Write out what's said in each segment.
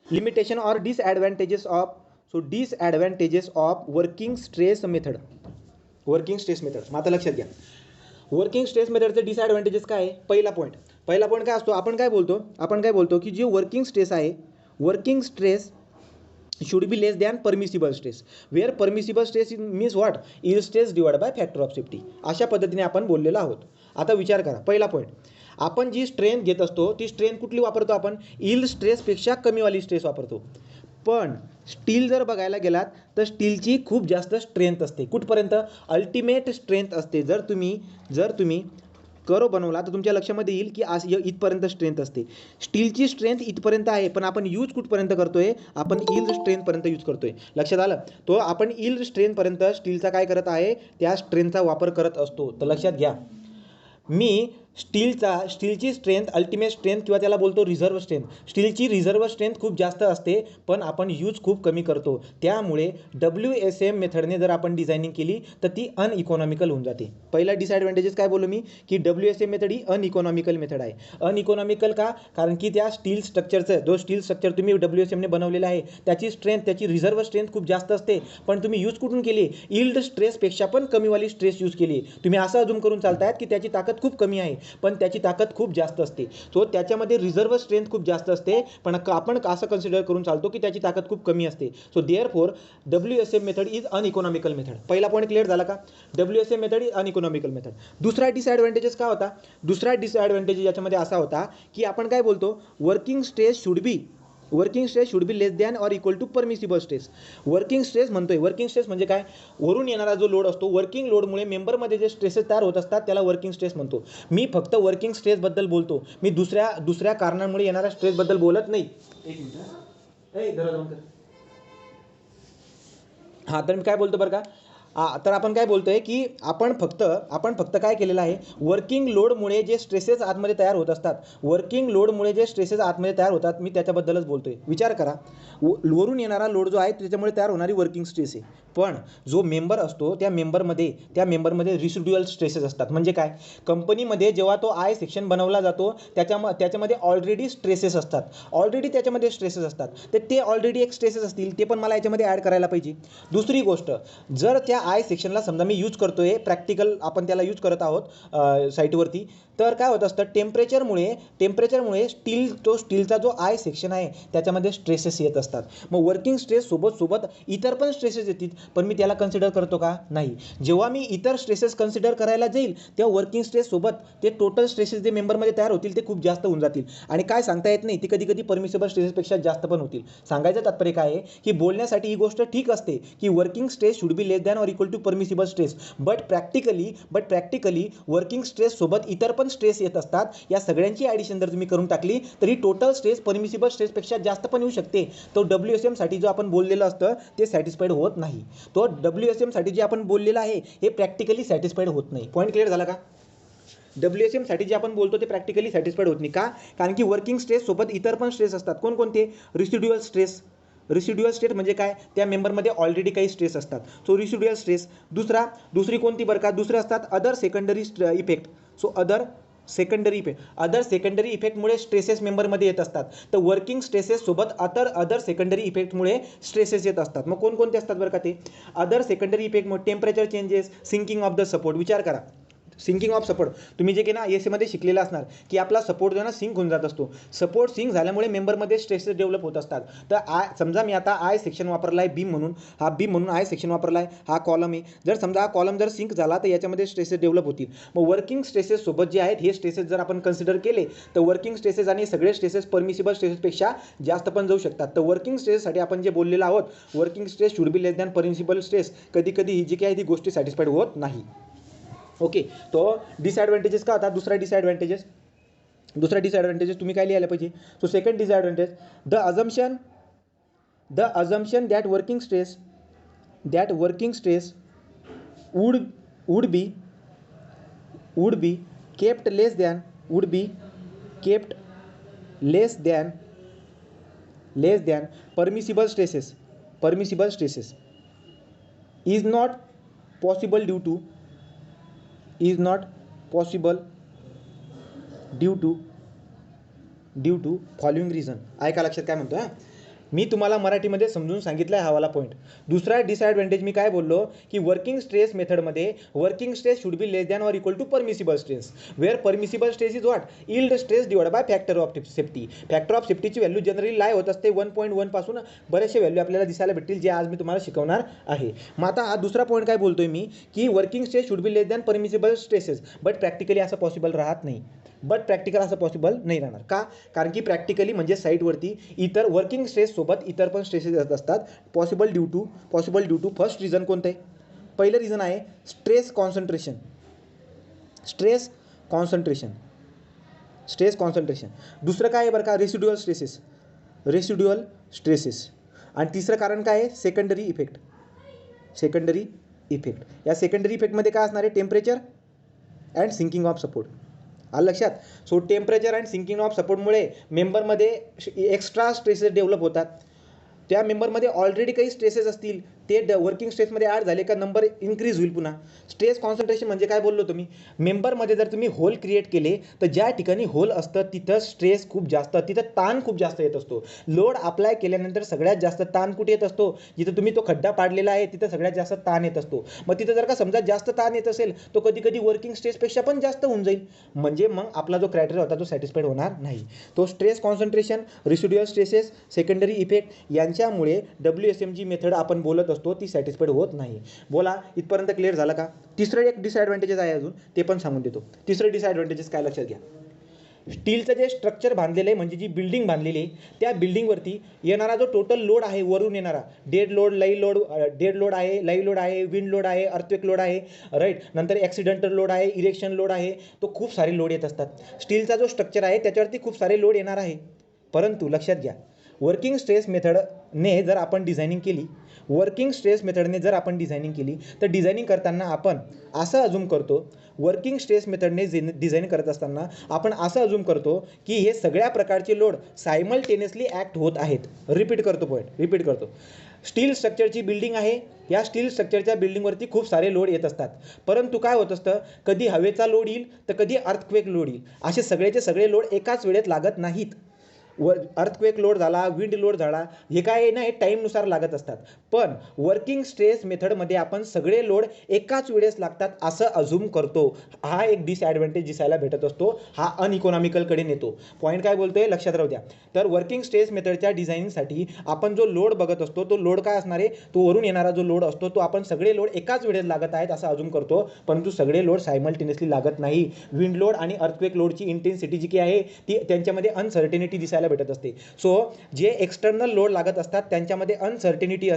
Limitation और disadvantages of disadvantages of working stress method. Working stress method मग आता लक्षात घ्या. वर्किंग स्ट्रेस मेथडचे डिसएडवांटेजेस काय आहे. पहिला पॉईंट काय असतो. आपण काय बोलतो की जे वर्किंग स्ट्रेस आहे, working stress should be less than permissible stress, where permissible stress means what, yield stress divided by factor of safety. अशा पद्धतीने आपण बोललेलो आहोत. आता विचार करा. पहिला पॉईंट, आपण जी स्ट्रेंथ घेत असतो ती स्ट्रेंथ कुठली वापरतो आपण, yield स्ट्रेसपेक्षा कमीवाली स्ट्रेस वापरतो. पण स्टील जर बघायला गेलात तर स्टीलची खूप जास्त स्ट्रेंथ असते. कुठपर्यंत, अल्टिमेट स्ट्रेंथ असते. जर तुम्ही कर्व बनवला तर तुमच्या लक्षामध्ये येईल की आज इथपर्यंत स्ट्रेंथ असते. स्टीलची स्ट्रेंथ इथपर्यंत आहे, पण आपण यूज कुठपर्यंत करतोय, आपण यील्ड स्ट्रेंथपर्यंत यूज करतोय. लक्षात आलं. तो आपण यील्ड स्ट्रेंथपर्यंत स्टीलचा काय करत आहे, त्या स्ट्रेंथचा वापर करत असतो. तर लक्षात घ्या, मी स्टीलची स्ट्रेंथ, अल्टिमेट स्ट्रेंथ किंवा त्याला बोलतो रिझर्व्ह स्ट्रेंथ. स्टीलची रिझर्व्ह स्ट्रेंथ खूप जास्त असते, पण आपण यूज खूप कमी करतो. त्यामुळे WSM मेथडने जर आपण डिझायनिंग केली तर ती अनइकॉनॉमिकल होऊन जाते. पहिला डिसएडवांटेजेस काय बोललो मी, की WSM मेथड ही अनइकॉनॉमिकल मेथड आहे. अनइकॉनॉमिकल का, कारण की त्या स्टील स्ट्रक्चरचं, जो स्टील स्ट्रक्चर तुम्ही WSMने बनवलेलं आहे त्याची स्ट्रेंथ, त्याची रिझर्व्ह स्ट्रेंथ खूप जास्त असते, पण तुम्ही यूज कुठून केली, यील्ड स्ट्रेसपेक्षा पण कमीवाली स्ट्रेस यूज केली. तुम्ही असं अजूम करून चालतायत की त्याची ताकद खूप कमी आहे, पण त्याची ताकद खूप जास्त असते. सो त्याच्यामध्ये रिझर्व्ह स्ट्रेंथ खूप जास्त असते, पण आपण असं कन्सिडर करून चालतो की त्याची ताकद खूप कमी असते. So therefore WSM method is uneconomical method. पहिला पॉईंट क्लिअर झाला का, WSM method is uneconomical method. दुसरा डिसएडवांटेजेस काय होता, दुसरा डिसएडवांटेज याच्यामध्ये असा होता की आपण काय बोलतो, working stress should be less than or equal to permissible stress. Working stress म्हणतोय, वर्किंग स्ट्रेस म्हणजे काय, वरून येणारा जो लोड असतो, वर्किंग लोडमुळे मेंबरमध्ये जे स्ट्रेसेस तयार होत असतात त्याला वर्किंग स्ट्रेस म्हणतो. मी फक्त वर्किंग स्ट्रेसबद्दल बोलतो, मी दुसऱ्या कारणांमुळे येणाऱ्या स्ट्रेसबद्दल बोलत नाही. एक मिनिट, हां, तर मी काय बोलतो बरं का, तर आपण काय बोलतोय की आपण फक्त काय केलेलं आहे, वर्किंग लोडमुळे जे स्ट्रेसेस आतमध्ये तयार होत असतात, मी त्याच्याबद्दलच बोलतोय. विचार करा, वरून येणारा लोड जो आहे त्याच्यामुळे तयार होणारी वर्किंग स्ट्रेस आहे, पण जो मेंबर असतो त्या मेंबरमध्ये रिसिड्युअल स्ट्रेसेस असतात. म्हणजे काय, कंपनीमध्ये जेव्हा तो आय सेक्शन बनवला जातो त्याच्यामध्ये ऑलरेडी स्ट्रेसेस असतात, तर ते ऑलरेडी एक स्ट्रेसेस असतील, ते पण मला याच्यामध्ये ॲड करायला पाहिजे. दुसरी गोष्ट, जर त्या आय सेक्शनला समजा मी यूज करतोय, प्रॅक्टिकल आपण त्याला यूज करत आहोत साईटवरती, तर काय होत असतं, टेम्परेचरमुळे स्टीलचा जो आय सेक्शन आहे त्याच्यामध्ये स्ट्रेसेस येत असतात. मग वर्किंग स्ट्रेस सोबत इतर पण स्ट्रेसेस येतील, पण मी त्याला कन्सिडर करतो का, नाही. जेव्हा मी इतर स्ट्रेसेस कन्सिडर करायला जाईल तेव्हा वर्किंग स्ट्रेस सोबत ते टोटल स्ट्रेसेस जे मेंबरमध्ये तयार होतील ते खूप जास्त होऊन जातील, आणि काय सांगता येत नाही, ती कधी परमिसिबल स्ट्रेसेसपेक्षा जास्त पण होतील. सांगायचं तात्पर्य काय आहे की बोलण्यासाठी ही गोष्ट ठीक असते की working stress should be less than or equal to permissible stress, but practically working stress सोबत इतर पण स्ट्रेस येत असतात. या सगळ्यांची ॲडिशन जर तुम्ही करून टाकली तरी टोटल स्ट्रेस परमिसिबल स्ट्रेसपेक्षा जास्त पण येऊ शकते. तो WSM साठी जो आपण बोललेलं असतं ते सॅटिस्फाईड होत नाही. तो WSM साठी जे आपण बोललेलं आहे हे प्रॅक्टिकली सॅटिस्फाईड होत नाही. पॉईंट क्लिअर झाला का. WSM साठी जे आपण बोलतो ते प्रॅक्टिकली सॅटिस्फाईड होत नाही का, कारण की वर्किंग स्ट्रेस सोबत इतर पण स्ट्रेस असतात. कोणकोणते, रिसिड्युअल स्ट्रेस म्हणजे काय, त्या मेंबरमध्ये ऑलरेडी काही स्ट्रेस असतात, सो रिसिड्युअल स्ट्रेस. दुसरी कोणती बरं का, दुसरे असतात other secondary effect. So other secondary इफेक्टमुळे स्ट्रेसेस मेंबरमध्ये येत असतात. तर वर्किंग स्ट्रेसेस सोबत अदर सेकंडरी इफेक्टमुळे स्ट्रेसेस येत असतात. मग कोणकोणते असतात बरं का ते अदर सेकंडरी इफेक्टमुळे, temperature changes, sinking of the support. विचार करा, सिंकिंग ऑफ सपोर्ट तुम्ही जे की ना एसीमध्ये शिकलेलं असणार की आपला सपोर्ट जो ना सिंक होऊन जात असतो. सपोर्ट सिंक झाल्यामुळे मेंबरमध्ये स्ट्रेसेस डेव्हलप होत असतात. तर समजा मी आता आय सेक्शन वापरला आहे बीम म्हणून आय सेक्शन वापरला आहे, हा कॉलम आहे. जर समजा हा कॉलम जर सिंक झाला तर याच्यामध्ये स्ट्रेसेस डेव्हलप होतील. मग वर्किंग स्ट्रेसेस सोबत जे आहेत हे स्ट्रेसेस जर आपण कन्सिडर केले तर वर्किंग स्ट्रेसेस आणि सगळे स्ट्रेसेस परमिसिबल स्ट्रेसेसपेक्षा जास्त पण जाऊ शकतात. तर वर्किंग स्ट्रेससाठी आपण जे बोललेलो आहोत, working stress should be less than permissible stress, कधी ही जी काही ती गोष्टी सॅटिस्फाईड होत नाही. ओके, तो डिसएडवांटेजेस का होता. दुसरा डिसएडवांटेजेस तुम्ही काय लिहायला पाहिजे. So second disadvantage, the assumption that working stress would be kept less than permissible stresses is not possible due to following reason. ऐका लक्षात काय म्हणतो, मी तुम्हाला मराठीमध्ये समजून सांगितलं आहे हवाला पॉईंट. दुसरा डिसएडव्हान्टेज मी काय बोललो की वर्किंग स्ट्रेस मेथडमध्ये working stress should be less than or equal to permissible stress, where permissible stress is what yield stress divide by factor of safety. Factor of सेफ्टीची व्हॅल्यू जनरली लाय होत असते 1.1 पासून बरेचसे value आपल्याला दिसायला भेटतील जे आज मी तुम्हाला शिकवणार आहे. मग आता हा दुसरा पॉईंट काय बोलतोय मी की working stress should be less than permissible stresses, but practically असं पॉसिबल राहत नाही. असं पॉसिबल नाही राहणार का? कारण की प्रॅक्टिकली म्हणजे साईटवरती इतर वर्किंग स्ट्रेससोबत इतर पण स्ट्रेसेस येत असतात. Possible due to first reason कोणतं आहे? पहिलं रिझन आहे स्ट्रेस कॉन्सन्ट्रेशन. दुसरं काय आहे बरं का? Residual stresses. आणि तिसरं कारण काय आहे? Secondary effect. या सेकंडरी इफेक्टमध्ये काय असणार आहे? Temperature and sinking of support. आलं लक्षात? So temperature and sinking of सपोर्टमुळे मेंबरमध्ये एक्स्ट्रा स्ट्रेसेस डेव्हलप होतात. त्या मेंबरमध्ये ऑलरेडी काही स्ट्रेसेस असतील ते वर्किंग स्ट्रेसमध्ये ॲड झाले का नंबर इन्क्रीज होईल पुन्हा. स्ट्रेस कॉन्सन्ट्रेशन म्हणजे काय बोललो तुम्ही? मेंबरमध्ये जर तुम्ही होल क्रिएट केले तर ज्या ठिकाणी होल असतं तिथं स्ट्रेस खूप जास्त, तिथं ताण खूप जास्त येत असतो. लोड अप्लाय केल्यानंतर सगळ्यात जास्त ताण कुठे येत असतो? जिथं तुम्ही तो खड्डा पाडलेला आहे तिथं सगळ्यात जास्त ताण येत असतो. मग तिथं जर का समजा जास्त ताण येत असेल तो कधी कधी वर्किंग स्ट्रेसपेक्षा पण जास्त होऊन जाईल. म्हणजे मग आपला जो क्रायटेरिया होता तो सॅटिस्फाईड होणार नाही. तो stress concentration, residual stresses, secondary effect यांच्यामुळे WSMG मेथड आपण बोलत असतो ती सॅटिस्फाईड होत नाही. बोला, इथपर्यंत क्लिअर झालं का? तिसरं एक डिसएडव्हान्टेजेस आहे अजून, ते पण सांगून देतो. तिसरं डिसएडव्हान्टेजेस काय लक्षात घ्या. स्टीलचं जे स्ट्रक्चर बांधलेलं आहे म्हणजे जी बिल्डिंग बांधलेली आहे त्या बिल्डिंगवरती येणारा जो टोटल लोड आहे वरून येणारा डेड लोड आहे, लाईव्ह लोड आहे, विंड लोड आहे, अर्थक्वेक लोड आहे, राईट, नंतर ॲक्सिडेंटल लोड आहे, इरेक्शन लोड आहे, तो खूप सारे लोड येत असतात. स्टीलचा जो स्ट्रक्चर आहे त्याच्यावरती खूप सारे लोड येणार आहे. परंतु लक्षात घ्या, वर्किंग स्ट्रेस मेथडने जर आपण डिझायनिंग केली तर डिझायनिंग करताना आपण असं अजूम करतो, वर्किंग स्ट्रेस मेथडने डिझाईन करत असताना आपण असं अजूम करतो की हे सगळ्या प्रकारचे लोड सायमल्टेनियसली ॲक्ट होत आहेत. रिपीट करतो. स्टील स्ट्रक्चरची बिल्डिंग आहे, या स्टील स्ट्रक्चरच्या बिल्डिंगवरती खूप सारे लोड येत असतात. परंतु काय होत असतं, कधी हवेचा लोड येईल तर कधी अर्थक्वेक लोड येईल. असे सगळेचे सगळे लोड एकाच वेळेत लागत नाहीत. अर्थक्वेक लोड झाला, विंड लोड झाला, हे काय ना हे टाईमनुसार लागत असतात. पण वर्किंग स्ट्रेस मेथडमध्ये आपण सगळे लोड एकाच वेळेस लागतात असं अझूम करतो. हा एक डिसएडव्हान्टेज दिसायला भेटत असतो. हा अनइकॉनॉमिकलकडे नेतो. पॉईंट काय बोलतोय लक्षात राहू द्या. तर वर्किंग स्ट्रेस मेथडच्या डिझाईनिंगसाठी आपण जो लोड बघत असतो तो लोड काय असणार आहे? तो वरून येणारा जो लोड असतो तो आपण सगळे लोड एकाच वेळेस लागत आहेत असं अझूम करतो. परंतु सगळे लोड सायमल्टेनियसली लागत नाही. विंड लोड आणि अर्थक्वेक लोडची इंटेन्सिटी जी आहे ती त्यांच्यामध्ये अनसर्टेनिटी दिसायला भेटत असते. सो जे एक्सटर्नल लोड लागत असतात त्यांच्यामध्ये अनसर्टेनिटी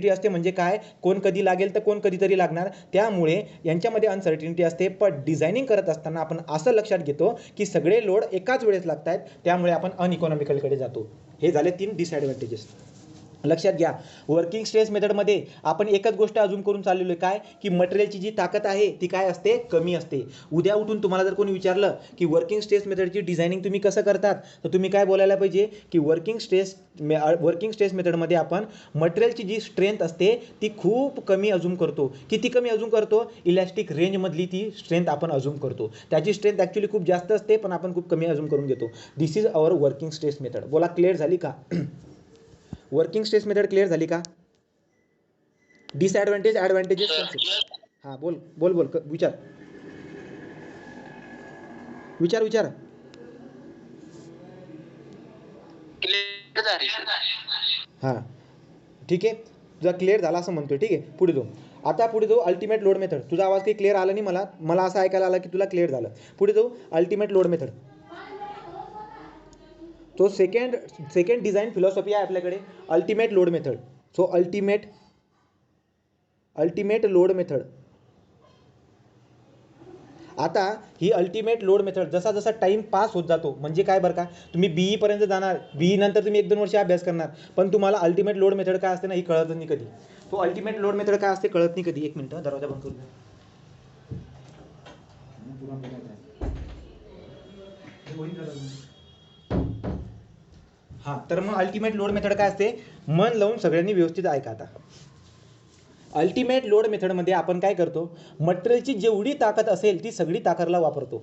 असते म्हणजे काय? कोण कधी लागेल तर कोण कधीतरी लागणार, त्यामुळे यांच्यामध्ये अनसर्टेनिटी असते. पण डिझायनिंग करत असताना आपण असं लक्षात घेतो की सगळे लोड एकाच वेळेस लागत आहेत, त्यामुळे आपण अनइकॉनॉमिकलकडे जातो. हे झाले 3 डिसएडव्हान्टेजेस. लक्षात घ्या, वर्किंग स्ट्रेस मेथडमध्ये आपण एकच गोष्ट अजून करून चाललेलो आहे काय की मटेरियलची जी ताकद आहे ती काय असते? कमी असते. उद्या उठून तुम्हाला जर कोणी विचारलं की वर्किंग स्ट्रेस मेथडची डिझायनिंग तुम्ही कसं करतात तर तुम्ही काय बोलायला पाहिजे की वर्किंग स्ट्रेस मेथडमध्ये आपण मटेरियलची जी स्ट्रेंथ असते ती खूप कमी अजूम करतो. किती कमी अजूम करतो? इलॅस्टिक रेंजमधली ती स्ट्रेंथ आपण अजूम करतो. त्याची स्ट्रेंथ ॲक्च्युली खूप जास्त असते पण आपण खूप कमी अजूम करून घेतो. This is our working stress method. बोला, क्लिअर झाली का? वर्किंग स्ट्रेस मेथड क्लिअर झाली का? डिसएडव्हान्टेज ॲडव्हान्टेजेस हां बोल विचार. हां ठीक आहे, तुझा क्लिअर झाला असं म्हणतोय. ठीक आहे, पुढे जाऊ. Ultimate load method. तुझा आवाज काही क्लिअर आला नाही मला असं ऐकायला आलं की तुला क्लिअर झालं. पुढे जाऊ. Ultimate load method. तो सेकंड डिझाईन फिलॉसॉफी आहे आपल्याकडे, ultimate load method. So ultimate load method. आता ही अल्टिमेट लोड मेथड जसा टाइम पास होत जातो म्हणजे काय बरं का, तुम्ही BE पर्यंत जाणार, BE नंतर तुम्ही 1-2 वर्ष अभ्यास करणार, पण तुम्हाला अल्टिमेट लोड मेथड काय असते ना ही कळत नाही कधी. तो अल्टिमेट लोड मेथड काय असते कळत नाही कधी. 1 मिनिट, दरवाजा बंद करू. हां, तर मग अल्टिमेट लोड मेथड काय असते? मन लावून सगळ्यांनी व्यवस्थित ऐका. आता अल्टिमेट लोड मेथडमध्ये आपण काय करतो? मटेरियलची जेवढी ताकद असेल ती सगळी ताकदला वापरतो.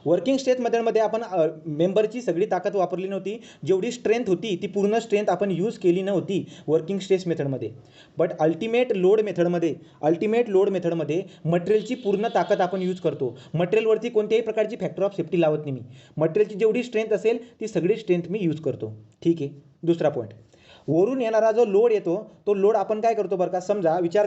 वर्किंग स्ट्रेस मेथडमध्ये आपण मेंबरची सगळी ताकद वापरली नव्हती, जेवढी स्ट्रेंथ होती ती पूर्ण स्ट्रेंथ आपण यूज केली नव्हती वर्किंग स्ट्रेस मेथडमध्ये. बट अल्टिमेट लोड मेथडमध्ये मटेरियलची पूर्ण ताकद आपण यूज करतो. मटेरियलवरती कोणत्याही प्रकारची फॅक्टर ऑफ सेफ्टी लावत नाही मी. मटेरियलची जेवढी स्ट्रेंथ असेल ती सगळी स्ट्रेंथ मी यूज करतो. ठीक आहे. दुसरा पॉईंट, वरून येणारा जो लोड येतो तो लोड आपण काय करतो बरं का, समजा विचार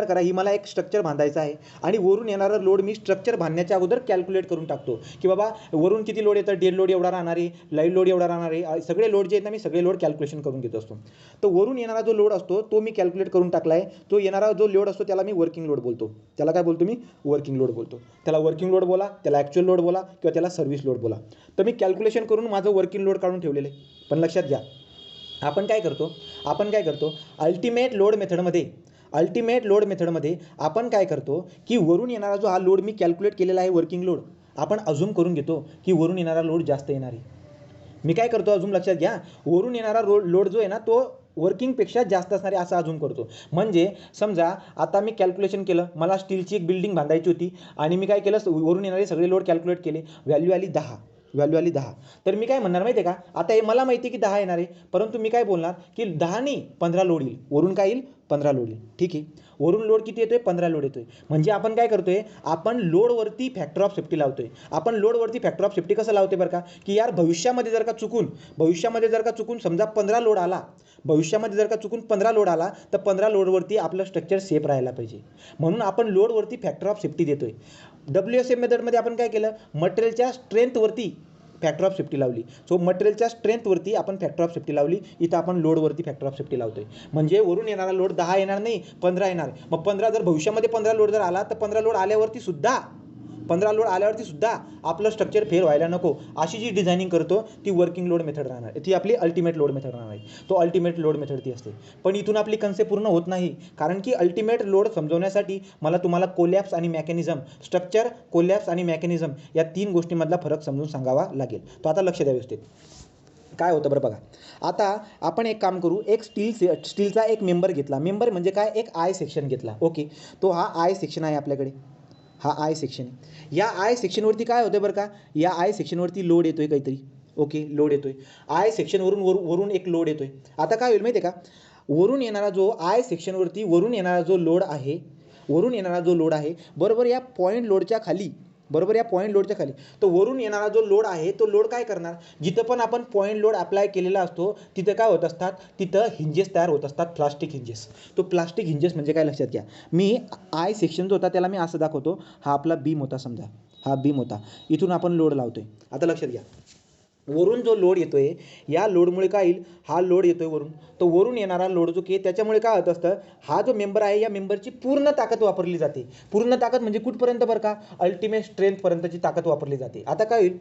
करा ही मला एक स्ट्रक्चर बांधायचं आहे आणि वरून येणारा लोड मी स्ट्रक्चर बांधण्याच्या अगोदर कॅल्क्युलेट करून टाकतो की बाबा वरून किती लोड येतं, डेड लोड एवढा राहणार आहे, लाईव्ह लोड एवढा राहणार आहे, सगळे लोड जे आहेत ना मी सगळे लोड कॅल्क्युलेशन करून घेत असतो. तर वरून येणारा जो लोड असतो तो मी कॅल्क्युलेट करून टाकला आहे. तो येणारा जो लोड असतो त्याला मी वर्किंग लोड बोलतो. त्याला काय बोलतो मी, वर्किंग लोड बोलतो. त्याला वर्किंग लोड बोला, त्याला ॲक्च्युअल लोड बोला किंवा त्याला सर्व्हिस लोड बोला. तर मी कॅल्क्युलेशन करून माझं वर्किंग लोड काढून ठेवलेलं आहे. पण लक्षात घ्या, आपण काय करतो अल्टिमेट लोड मेथडमध्ये आपण काय करतो की वरून येणारा जो हा लोड मी कॅल्क्युलेट केलेला आहे वर्किंग लोड, आपण अझूम करून घेतो की वरून येणारा लोड जास्त येणार आहे. मी काय करतो अजून लक्षात घ्या, वरून येणारा लोड जो आहे ना तो वर्किंगपेक्षा जास्त असणार आहे असं अजूम करतो. म्हणजे समजा आता मी कॅल्क्युलेशन केलं, मला स्टीलची एक बिल्डिंग बांधायची होती आणि मी काय केलं, वरून येणारे सगळे लोड कॅल्क्युलेट केले, व्हॅल्यू आली 10. तर मी काय म्हणणार माहिती आहे का, आता हे मला माहिती आहे की 10 येणार आहे, परंतु मी काय बोलणार की 10 नाही 15 लोड येईल. वरून काय येईल, 15 लोड येईल. ठीक आहे. वरून लोड किती येतोय, 15 लोड येतोय. म्हणजे आपण काय करतोय, आपण लोडवरती फॅक्टर ऑफ सेफ्टी लावतोय. आपण लोडवरती फॅक्टर ऑफ सेफ्टी कसं लावतोय बरं का, की यार भविष्यामध्ये जर का चुकून समजा 15 लोड आला, तर 15 लोडवरती आपलं स्ट्रक्चर सेफ राहायला पाहिजे. म्हणून आपण लोडवरती फॅक्टर ऑफ सेफ्टी देतोय. WSM मेथडमध्ये आपण काय केलं, मटेरियलच्या स्ट्रेंथवरती फॅक्टर ऑफ सेफ्टी लावली. सो मटेरियलच्या स्ट्रेंथवरती आपण फॅक्टर ऑफ सेफ्टी लावली. इथं आपण लोडवरती फॅक्टर ऑफ सेफ्टी लावतोय. म्हणजे वरून येणारा लोड 10 येणार नाही, 15 येणार. मग 15 जर भविष्यामध्ये 15 लोड जर आला तर 15 लोड आल्यावरती सुद्धा आपलं स्ट्रक्चर फेल व्हायला नको अशी जी डिझायनिंग करतो ती वर्किंग लोड मेथड राहणार आहे. ती आपली अल्टिमेट लोड मेथड राहणार आहे. तो अल्टिमेट लोड मेथड ती असते. पण इथून आपली कन्सेप्ट पूर्ण होत नाही, कारण की अल्टिमेट लोड समजवण्यासाठी मला तुम्हाला कोलॅप्स आणि मेकॅनिझम, स्ट्रक्चर, कोलॅप्स आणि मेकॅनिझम या 3 गोष्टींमधला फरक समजून सांगावा लागेल. तो आता लक्ष द्या व्यवस्थित. काय होतं बरं बघा, आता आपण एक काम करू, एक स्टीलचा एक मेंबर घेतला. मेंबर म्हणजे काय, एक आय सेक्शन घेतला. ओके. तो हा आय सेक्शन आहे आपल्याकडे, हा आय सेक्शन आहे. या आय सेक्शनवरती काय होतं बरं का, या आय सेक्शनवरती लोड येतोय काहीतरी. ओके, लोड येतोय आय सेक्शनवरून एक लोड येतोय. आता काय होईल माहिती आहे का, वरून येणारा जो आय सेक्शनवरती वरून येणारा जो लोड आहे बरोबर या पॉईंट लोडच्या खाली, तो वरून येणारा जो लोड आहे तो लोड काय करणार, जिथं पण आपण पॉईंट लोड अप्लाय केलेला असतो तिथं काय होत असतात, तिथं हिंजेस तयार होत असतात, प्लास्टिक हिंजेस. तो प्लास्टिक हिंजेस म्हणजे काय लक्षात घ्या, मी आय सेक्शन जो होता त्याला मी असं दाखवतो, हा आपला बीम होता, समजा हा बीम होता, इथून आपण लोड लावतोय. आता लक्षात घ्या, वरून जो लोड येतोय या लोडमुळे काय येईल, हा लोड येतोय वरून, तो वरून येणारा लोड जो की त्याच्यामुळे काय होत असतं, हा जो मेंबर आहे या मेंबरची पूर्ण ताकद वापरली जाते. पूर्ण ताकद म्हणजे कुठपर्यंत बरं का, अल्टिमेट स्ट्रेंथपर्यंतची ताकद वापरली जाते. आता काय होईल,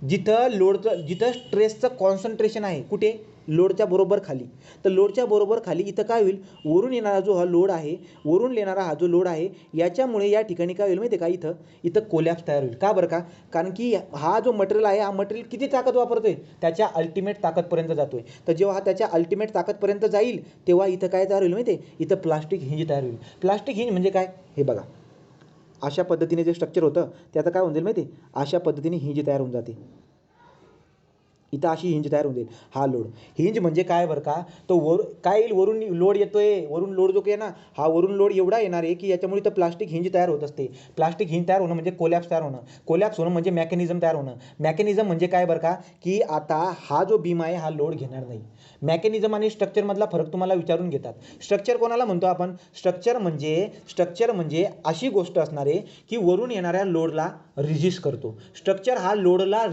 जिथं स्ट्रेसचं कॉन्सन्ट्रेशन आहे कुठे, लोडच्या बरोबर खाली, तर लोडच्या बरोबर खाली इथं काय होईल, वरून येणारा जो हा लोड आहे, वरून येणारा हा जो लोड आहे याच्यामुळे या ठिकाणी काय होईल माहिती आहे का, इथं कोलॅप्स तयार होईल. का बरं का, कारण की हा जो मटेरियल आहे, हा मटेरियल किती ताकद वापरतोय, त्याच्या अल्टिमेट ताकदपर्यंत जातोय. तर जेव्हा हा त्याच्या अल्टिमेट ताकदपर्यंत जाईल तेव्हा इथं काय तयार होईल माहिती आहे, इथं प्लास्टिक हिंज तयार होईल. प्लास्टिक हिंज म्हणजे काय, हे बघा अशा पद्धतीने जे स्ट्रक्चर होतं त्याचं काय होऊन जाईल माहिती आहे, अशा पद्धतीने हिंज तयार होऊन जाते. इथं अशी हिंज तयार होऊन जाईल. हा लोड हिंज म्हणजे काय बरं का, तो काय येईल, वरून लोड येतोय, वरून लोड जो काही आहे ना, हा वरून लोड एवढा येणार आहे की याच्यामुळे इथं प्लास्टिक हिंज तयार होत असते. प्लास्टिक हिंज तयार होणं म्हणजे कोलॅप्स तयार होणं, कोलॅप्स होणं म्हणजे मेकॅनिझम तयार होणं. मेकॅनिझम म्हणजे काय बरं का, की आता हा जो बीम आहे हा लोड घेणार नाही. मेकॅनिझम आणि स्ट्रक्चरमधला फरक तुम्हाला विचारून घेतात. स्ट्रक्चर कोणाला म्हणतो आपण, स्ट्रक्चर म्हणजे अशी गोष्ट असणार आहे की वरून येणाऱ्या लोडला रिजिस्ट करतो. स्ट्रक्चर हा लोडला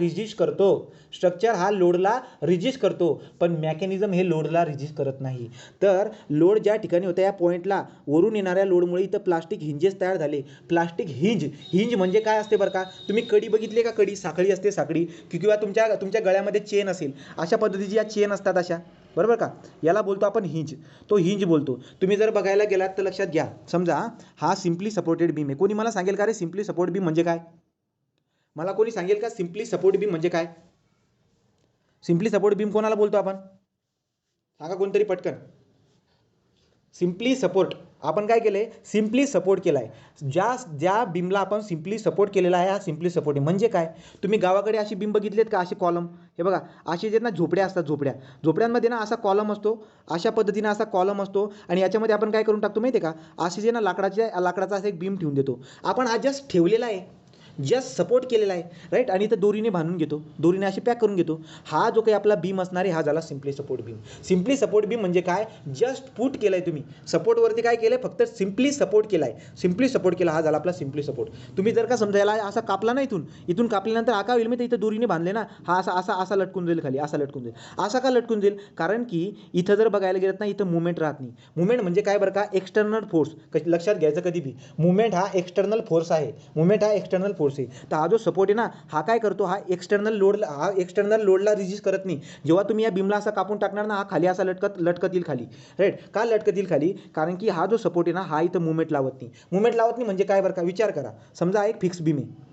रिजिस्ट करतो, पण मेकॅनिझम हे लोडला रिजिस्ट करत नाही. तर लोड ज्या ठिकाणी होता या पॉईंटला वरून येणाऱ्या लोडमुळे इथं प्लास्टिक हिंजेस तयार झाले. प्लास्टिक हिंज म्हणजे काय असते बरं का, तुम्ही कडी बघितली का, कडी साखळी असते, साखळी किंवा तुमच्या गळ्यामध्ये चेन असेल, अशा पद्धतीची या चेन असतात अशा, बरोबर का, याला बोलतो आपण हिंज. तो हिंज बोलतो. तुम्ही जर बघायला गेलात तर लक्षात घ्या, समजा हा सिम्पली सपोर्टेड बीम आहे. कोणी मला सांगेल का रे सिम्पली सपोर्ट बीम म्हणजे काय, मला कोणी सांगेल का सिम्पली सपोर्ट बीम म्हणजे काय, सिम्पली सपोर्ट बीम कोणाला बोलतो आपण, सांगा कोणतरी पटकन. सिम्पली सपोर्ट आपण काय केलं आहे, सिम्पली सपोर्ट केला आहे. ज्या बीमला आपण सिम्पली सपोर्ट केलेला आहे, हा सिम्पली सपोर्ट आहे. म्हणजे काय, तुम्ही गावाकडे अशी बीम बघितलेत का, असे कॉलम, हे बघा असे जे ना झोपड्या असतात, झोपड्यांमध्ये ना असा कॉलम असतो, अशा पद्धतीने असा कॉलम असतो आणि याच्यामध्ये आपण काय करून टाकतो माहिती आहे का, असे जे ना लाकडाचा असा एक बीम ठेवून देतो आपण. हा जस्ट ठेवलेला आहे, जस्ट सपोर्ट केलेला आहे, राईट. आणि इथं दोरीने बांधून घेतो, दोरीने अशी पॅक करून घेतो. हा जो काही आपला बीम असणार आहे, हा झाला simply support beam. Simply support beam म्हणजे काय, जस्ट पुट केलं आहे तुम्ही, सपोर्टवरती काय केलं आहे, फक्त सिम्पली सपोर्ट केला आहे, सिम्पली सपोर्ट केला, हा झाला आपला सिम्पली सपोर्ट. तुम्ही जर का समजायला असा कापला ना, इथून कापल्यानंतर हा काय होईल मी, इथं दोरीने बांधले ना, हा असा लटकून जाईल खाली, असा लटकून जाईल. असा का लटकून जाईल, कारण की इथं जर बघायला गेलं ना, इथं मुवमेंट राहत नाही. मुवमेंट म्हणजे काय बरं का, एक्सटर्नल फोर्स. लक्षात घ्यायचं कधी बी, मुवमेंट हा एक्सटर्नल फोर्स आहे, मुवमेंट हा एक्सटर्नल फोर्स आहे. तर हा जो सपोर्ट आहे ना, हा काय करतो, हा एक्सटर्नल लोडला रिजिस्ट करत नाही. जेव्हा तुम्ही या बीमला असा कापून टाकणार ना, हा खाली असा लटकत येईल खाली, राईट. का लटकत येईल खाली, कारण की हा जो सपोर्ट आहे ना, हा इथं मुवमेंट लावत नाही. म्हणजे काय बरं का, विचार करा. समजा एक फिक्स बीम आहे,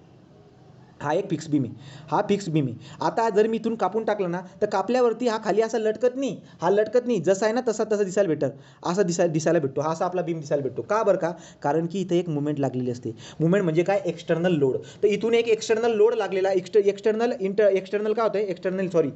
हा एक फिक्स बीम आहे, हा फिक्स बीम आहे. आता जर मी इथून कापून टाकलं ना, तर कापल्यावरती हा खाली असा लटकत नाही, हा लटकत नाही, जसा आहे ना तसा दिसायला भेटतं, असा दिसायला भेटतो, हा असा आपला बीम दिसायला भेटतो. का बरं का, कारण की इथे एक मुवमेंट लागलेली असते. मुवमेंट म्हणजे काय, एक्सटर्नल लोड. तर इथून एक एक्सटर्नल लोड लागलेला, एक्सटर्नल काय होतं,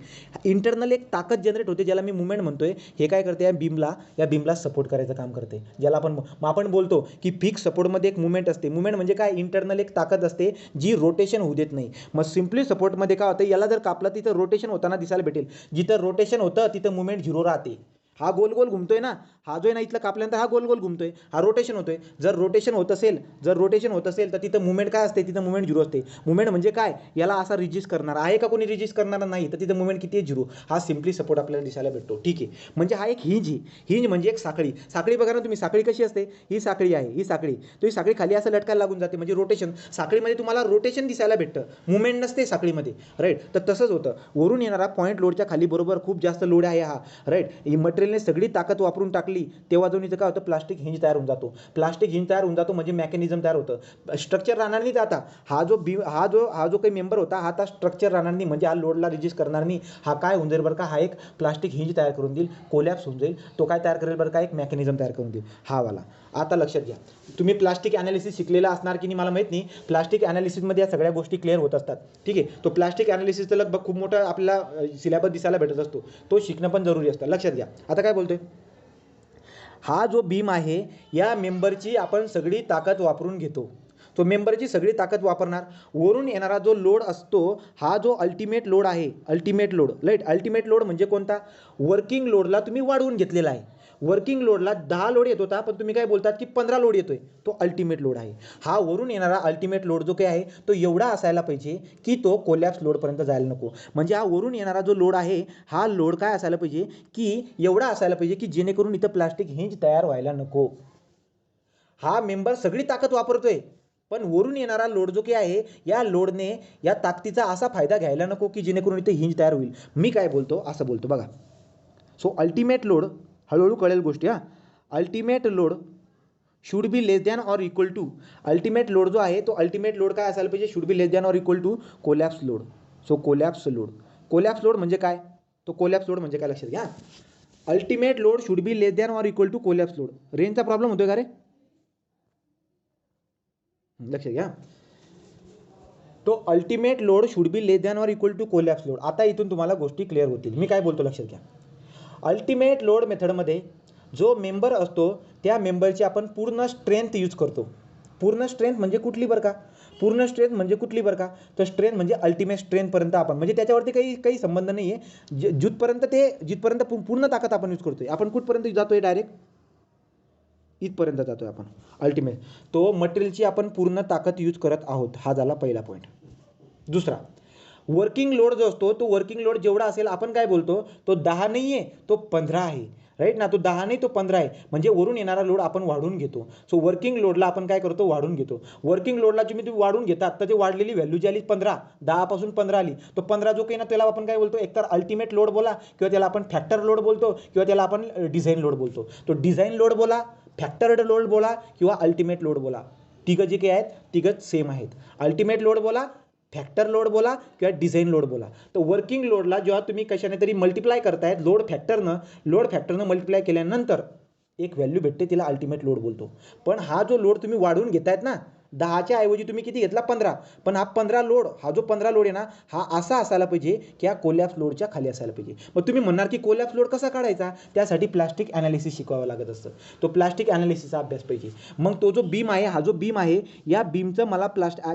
इंटरनल एक ताकद जनरेट होते, ज्याला मी मुवमेंट म्हणतोय. हे काय करते, या बीमला सपोर्ट करायचं काम करते, ज्याला आपण बोलतो की फिक्स सपोर्टमध्ये एक मुवमेंट असते. मुवमेंट म्हणजे काय, इंटरनल एक ताकद असते जी रोटेशन होऊ देत नाही. मग सिम्पली सपोर्टमध्ये काय होतं, याला जर कापलं तिथं रोटेशन होताना दिसायला भेटेल. जिथं रोटेशन होतं तिथं मुवमेंट झिरो राहते. हा गोल गोल घुमतोय ना, हा जो आहे ना इथलं कापल्यानंतर हा गोल गोल घुमतोय, हा रोटेशन होतोय. जर रोटेशन होत असेल तर तिथं मुवमेंट काय असते, तिथं मुवमेंट झिरो असते. मुवमेंट म्हणजे काय, याला असा रिजिस्ट करणार आहे का, कोणी रिजिस्ट करणार नाही, तर तिथं मुवमेंट किती आहे, झिरो. हा सिम्पली सपोर्ट आपल्याला दिसायला भेटतो. ठीक आहे, म्हणजे हा एक हिंज म्हणजे एक साखळी बघा ना तुम्ही, साखळी कशी असते, ही साखळी आहे, ही साखळी खाली असं लटकायला लागून जाते, म्हणजे रोटेशन. साखळीमध्ये तुम्हाला रोटेशन दिसायला भेटतं, मुवमेंट नसते साखळीमध्ये, राईट. तर तसंच होतं, वरून येणारा पॉईंट लोडच्या खाली बरोबर खूप जास्त लोड आहे हा, राईट. मटेरियलने सगळी ताकद वापरून टाकली, तेव्हा जाऊन इथं काय होतं, प्लास्टिक हिंज तयार होऊन जातो, म्हणजे मेकॅनिझम तयार होतं. स्ट्रक्चर राहणार नाही. आता हा जो काही मेंबर होता, हा आता स्ट्रक्चर राहणार नाही, म्हणजे हा लोडला रिजिस्ट करणार नाही. हा काय होऊन जाईल बरं का, हा एक प्लास्टिक हिंज तयार करून देईल, कोलॅप्स होऊन जाईल. तो काय तयार करेल बरं का, एक मेकॅनिझम तयार करून देईल, हा वाला. आता लक्षात घ्या, तुम्ही प्लास्टिक ॲनालिसिस शिकलेला असणार की नाही मला माहीत नाही. प्लास्टिक ॲनालिसिसमध्ये या सगळ्या गोष्टी क्लिअर होत असतात. ठीक आहे, तो प्लास्टिक ॲनालिसिसचं लगभग खूप मोठा आपल्याला सिलेबस दिसायला भेटत असतो, तो शिकणं पण जरुरी असतं. लक्षात घ्या, आता काय बोलतोय, हा जो बीम आहे, या मेंबरची आपण सगळी ताकद वापरून घेतो. तो मेंबरची सगळी ताकद वापरणार. वरून येणारा जो लोड असतो, हा जो अल्टिमेट लोड आहे, ultimate load, right. Ultimate load म्हणजे कोणता, वर्किंग लोडला तुम्ही वाढवून घेतलेला आहे. वर्किंग लोडला 10 लोड येत होता, पण तुम्ही काय बोलतात की 15 लोड येतोय, तो अल्टिमेट लोड आहे. हा वरून येणारा अल्टिमेट लोड जो काही आहे, तो एवढा असायला पाहिजे की तो कोलॅप्स लोडपर्यंत जायला नको. म्हणजे हा वरून येणारा जो लोड आहे, हा लोड काय असायला पाहिजे, की एवढा असायला पाहिजे की जेणेकरून इथं प्लास्टिक हिंज तयार व्हायला नको. हा मेंबर सगळी ताकद वापरतोय, पण वरून येणारा लोड जो काही आहे, या लोडने या ताकदीचा असा फायदा घ्यायला नको की जेणेकरून इथे हिंज तयार होईल. मी काय बोलतो, असं बोलतो बघा. सो अल्टिमेट लोड, हळूहळू कळेल गोष्टी, हा. Ultimate load should be less than or equal to, ultimate load जो आहे, तो अल्टिमेट लोड काय असायला पाहिजे, should be less than or equal to collapse load. So collapse load म्हणजे काय, तो कोलॅप्स लोड म्हणजे काय, लक्षात घ्या. Ultimate load should be less than or equal to collapse load. रेंजचा प्रॉब्लेम होतोय का रे, लक्षात घ्या. तो ultimate load should be less than or equal to collapse load. आता इथून तुम्हाला गोष्टी क्लिअर होतील. मी काय बोलतो लक्षात घ्या. अल्टिमेट लोड मेथडमध्ये जो मेंबर असतो, त्या मेंबरची आपण पूर्ण स्ट्रेंथ यूज करतो. पूर्ण स्ट्रेंथ म्हणजे कुठली बरं का, तर स्ट्रेंथ म्हणजे अल्टिमेट स्ट्रेंथपर्यंत आपण, म्हणजे त्याच्यावरती काही संबंध नाही आहे, जिथपर्यंत पूर्ण ताकद आपण यूज करतोय. आपण कुठपर्यंत जातोय, डायरेक्ट इथपर्यंत जातोय आपण अल्टिमेट. तो मटेरियलची आपण पूर्ण ताकद यूज करत आहोत, हा झाला पहिला पॉईंट. दुसरा, वर्किंग लोड जो असतो, तो वर्किंग लोड जेवढा असेल, आपण काय बोलतो, तो 10 नाही आहे, तो 15 आहे, राईट ना. तो 10 नाही, तो 15 आहे, म्हणजे वरून येणारा लोड आपण वाढवून घेतो. सो वर्किंग लोडला आपण काय करतो, वाढून घेतो. वर्किंग लोडला तुम्ही वाढून घेतात, तर ते वाढलेली व्हॅल्यू जी आली 15, 10 पासून 15 आली, तो 15 जो काही ना, त्याला आपण काय बोलतो, एकतर अल्टिमेट लोड बोला, किंवा त्याला आपण फॅक्टर लोड बोलतो, किंवा त्याला आपण डिझाईन लोड बोलतो. तो डिझाईन लोड बोला, फॅक्टर्ड लोड बोला, किंवा अल्टिमेट लोड बोला, तिघं जे काही आहेत तिघंच सेम आहेत. अल्टिमेट लोड बोला, फॅक्टर लोड बोला, किंवा डिझाईन लोड बोला. तर वर्किंग लोडला जेव्हा तुम्ही कशाने तरी मल्टिप्लाय करतायत, लोड फॅक्टरनं मल्टिप्लाय केल्यानंतर एक व्हॅल्यू भेटते, तिला अल्टिमेट लोड बोलतो. पण हा जो लोड तुम्ही वाढवून घेतायत ना, 10च्या ऐवजी तुम्ही किती घेतला 15, पण हा 15 लोड, हा जो 15 लोड आहे ना, हा असा असायला पाहिजे की हा कोलॅप्स लोडच्या खाली असायला पाहिजे. मग तुम्ही म्हणणार की कोलॅप्स लोड कसा काढायचा, त्यासाठी प्लास्टिक ॲनालिसिस शिकवावं लागत असतं. तो प्लास्टिक ॲनालिसिसचा अभ्यास पाहिजे. मग तो जो बीम आहे, हा जो बीम आहे, या बीमचं मला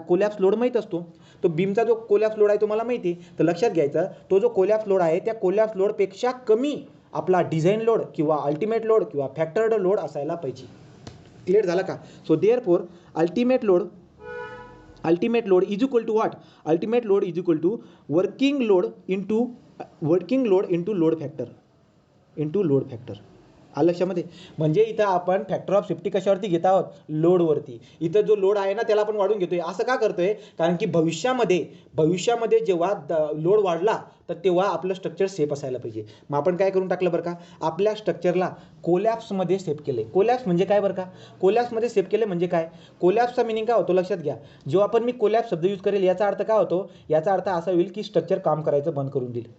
कोलॅप्स लोड माहीत असतो. तो बीमचा जो कोलॅप्स लोड आहे तो मला माहिती आहे. तर लक्षात घ्यायचा, तो जो कोलॅप्स लोड आहे त्या कोलॅप्स लोडपेक्षा कमी आपला डिझाईन लोड किंवा अल्टिमेट लोड किंवा फॅक्टर्ड लोड असायला पाहिजे. क्लिअर झाला का? So therefore ultimate load is equal to what? Ultimate load is equal to working load into load factor. आलं लक्षामध्ये? म्हणजे इथं आपण फॅक्टर ऑफ सेफ्टी कशावरती घेत आहोत? लोडवरती. इथं जो लोड आहे ना त्याला आपण वाढून घेतोय. असं का करतोय? कारण की भविष्यामध्ये जेव्हा लोड वाढला तर तेव्हा आपलं स्ट्रक्चर सेफ असायला पाहिजे. मग आपण काय करून टाकलं बरं का, आपल्या स्ट्रक्चरला कोलॅप्समध्ये सेफ केले. कोलॅप्स म्हणजे काय बरं का? कोलॅप्समध्ये सेफ केले म्हणजे काय? कोलॅप्सचा मिनिंग काय होतो लक्षात घ्या. जेव्हा आपण मी कोलॅप्स शब्द यूज करेल याचा अर्थ काय होतो? याचा अर्थ असा होईल की स्ट्रक्चर काम करायचं बंद करून देईल.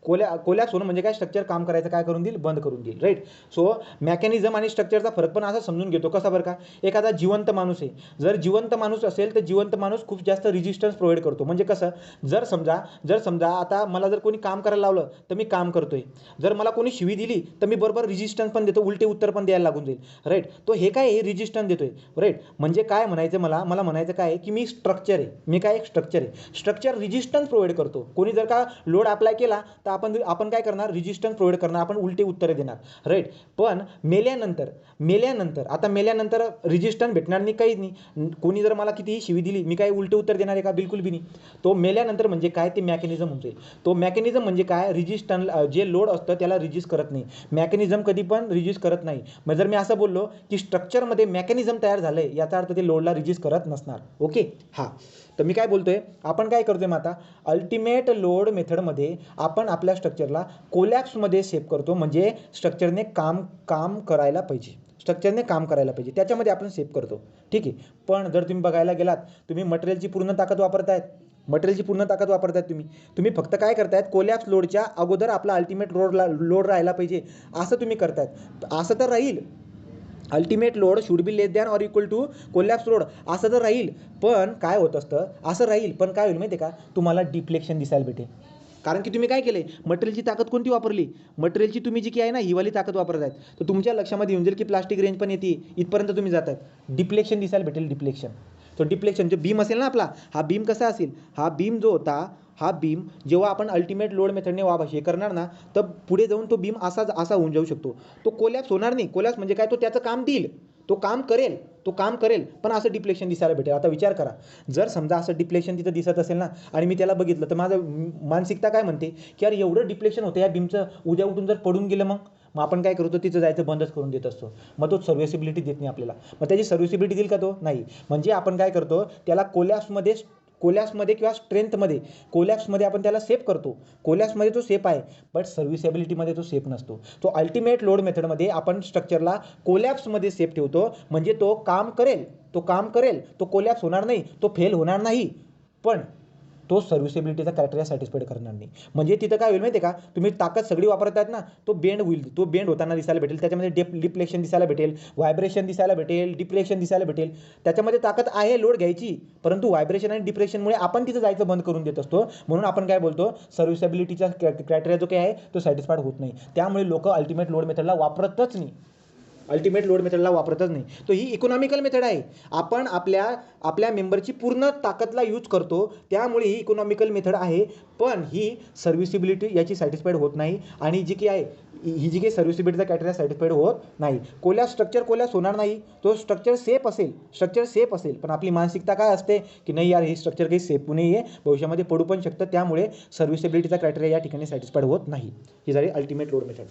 कोलॅप्स होणं म्हणजे काय? स्ट्रक्चर काम करायचं काय करून देईल? बंद करून देईल. राईट. सो मेकॅनिझम आणि स्ट्रक्चरचा फरक पण असा समजून घेतो. कसा बरं का? एखादा जिवंत माणूस आहे, जर जिवंत माणूस असेल तर जिवंत माणूस खूप जास्त रेजिस्टन्स प्रोव्हाइड करतो. म्हणजे कसं? जर समजा आता मला जर कोणी काम करायला लावलं तर मी काम करतोय, जर मला कोणी शिवी दिली तर मी बरोबर रेजिस्टन्स पण देतो, उलटे उत्तर पण द्यायला लागून जाईल. राईट. तो हे काय हे रेजिस्टन्स देतोय. राईट. म्हणजे काय म्हणायचं मला म्हणायचं काय की मी स्ट्रक्चर आहे, मी काय एक स्ट्रक्चर आहे. स्ट्रक्चर रेजिस्टन्स प्रोव्हाइड करतो. कोणी जर का लोड अप्लाय केला तर आपण काय करणार? रेजिस्टन्स प्रोव्हाइड करणार, आपण उलटे उत्तरे देणार. राईट. पण मेल्यानंतर रेजिस्टन्स भेटणार नाही, काहीच नाही. कोणी जर मला कितीही शिवी दिली, मी काय उलटे उत्तर देणार आहे का? बिलकुल बी नाही. तो मेल्यानंतर म्हणजे काय? ते मेकॅनिझम होऊन जाईल. तो मेकॅनिझम म्हणजे काय? रेजिस्टन्स जे लोड असतं त्याला रिजिस्ट करत नाही. मेकॅनिझम कधी पण रिजिस्ट करत नाही. मग जर मी असं बोललो की स्ट्रक्चरमध्ये मेकॅनिझम तयार झालंय, याचा अर्थ ते लोडला रिजिस्ट करत नसणार. ओके. हां. तर मी काय बोलतोय, आपण काय करतोय मग आता? अल्टिमेट लोड मेथडमध्ये आपण आपल्या स्ट्रक्चरला कोलॅप्समध्ये सेव्ह करतो. म्हणजे स्ट्रक्चरने काम करायला पाहिजे, त्याच्यामध्ये आपण सेव्ह करतो. ठीक आहे. पण जर तुम्ही बघायला गेलात, तुम्ही मटेरियलची पूर्ण ताकद वापरतायत तुम्ही फक्त काय करतायत? कोलॅप्स लोडच्या अगोदर आपला अल्टिमेट लोड राहायला पाहिजे असं तुम्ही करतायत. असं तर राहील, ultimate load should be less than or equal to collapse load, असं तर राहील. पण काय होत असतं? असं राहील पण काय होईल माहिती आहे का? तुम्हाला डिफ्लेक्शन दिसायला भेटेल. कारण की तुम्ही काय केले? मटेरियलची ताकद कोणती वापरली? मटेरियलची तुम्ही जी की आहे ना, ही वाली ताकद वापरत आहेत. तर तुमच्या लक्षामध्ये येऊन जाईल की प्लास्टिक रेंज पण येते, इथपर्यंत तुम्ही जातात. डिफ्लेक्शन दिसायला भेटेल, डिफ्लेक्शन. तो डिफ्लेक्शन जो बीम असेल ना आपला, हा बीम कसा असेल? हा बीम जो होता, हा बीम जेव्हा आपण अल्टिमेट लोड मेथडने हे करणार ना, तर पुढे जाऊन तो बीम असा होऊन जाऊ शकतो. तो कोलॅप्स होणार नाही. कोलॅप्स म्हणजे काय? तो त्याचं काम देईल, तो काम करेल पण असं डिप्लेशन दिसायला भेटेल. आता विचार करा, जर समजा असं डिप्लेशन तिथं दिसत असेल ना आणि मी त्याला बघितलं, तर माझं मानसिकता काय म्हणते की यार एवढं डिप्लेशन होतं या बीमचं, उद्या उठून जर पडून गेलं मग आपण काय करतो? तिथं जायचं बंदच करून देत असतो. मग तो सर्व्हिसिबिलिटी देत नाही आपल्याला. मग त्याची सर्व्हिसिबिलिटी देईल का तो? नाही. म्हणजे आपण काय करतो? त्याला कोलॅप्समध्ये किंवा स्ट्रेंथमध्ये, कोलॅप्समध्ये आपण त्याला सेफ करतो. कोलॅप्समध्ये तो सेफ आहे, बट सर्व्हिसेबिलिटीमध्ये तो सेफ नसतो. तो अल्टिमेट लोड मेथडमध्ये आपण स्ट्रक्चरला कोलॅप्समध्ये सेफ ठेवतो. म्हणजे तो काम करेल, तो कोलॅप्स होणार नाही, तो फेल होणार नाही, पण तो सर्व्हिसेबिलिटीचा क्रायटेरिया सॅटिस्फाईड करणार नाही. म्हणजे तिथं काय होईल माहिती आहे का? तुम्ही ताकद सगळी वापरत आहेत ना, तो बेंड होईल, तो बेंड होताना दिसायला भेटेल. त्याच्यामध्ये डिप्लेक्शन दिसायला भेटेल, व्हायब्रेशन दिसायला भेटेल, डिप्रेशन दिसायला भेटेल. त्याच्यामध्ये ताकद आहे लोड घ्यायची, परंतु व्हायब्रेशन आणि डिप्रेशनमुळे आपण तिथं जायचं बंद करून देत असतो. म्हणून आपण काय बोलतो? सर्व्हिसेबिलिटीचा क्रायटेरिया जो काय आहे तो सॅटिस्फाईड होत नाही. त्यामुळे लोक अल्टिमेट लोड मेथडला वापरतच नाही. तो ही इकॉनॉमिकल मेथड आहे. आपण आपल्या मेंबरची पूर्ण ताकदला यूज करतो, त्यामुळे ही इकॉनॉमिकल मेथड आहे. पण ही सर्व्हिसिबिलिटी याची सॅटिस्फाईड होत नाही. आणि जी काही सर्व्हिसिबिलिटीचा क्रायटेरिया सॅटिस्फाईड होत नाही. स्ट्रक्चर कोलॅप्स होणार नाही, तो स्ट्रक्चर सेफ असेल. पण आपली मानसिकता काय असते की नाही यार, हे स्ट्रक्चर काही सेफ नाही आहे, भविष्यामध्ये पडू पण शकतं. त्यामुळे सर्व्हिसिबिलिटीचा क्रायटेरिया या ठिकाणी सॅटिस्फाईड होत नाही. ही झाली ultimate load method.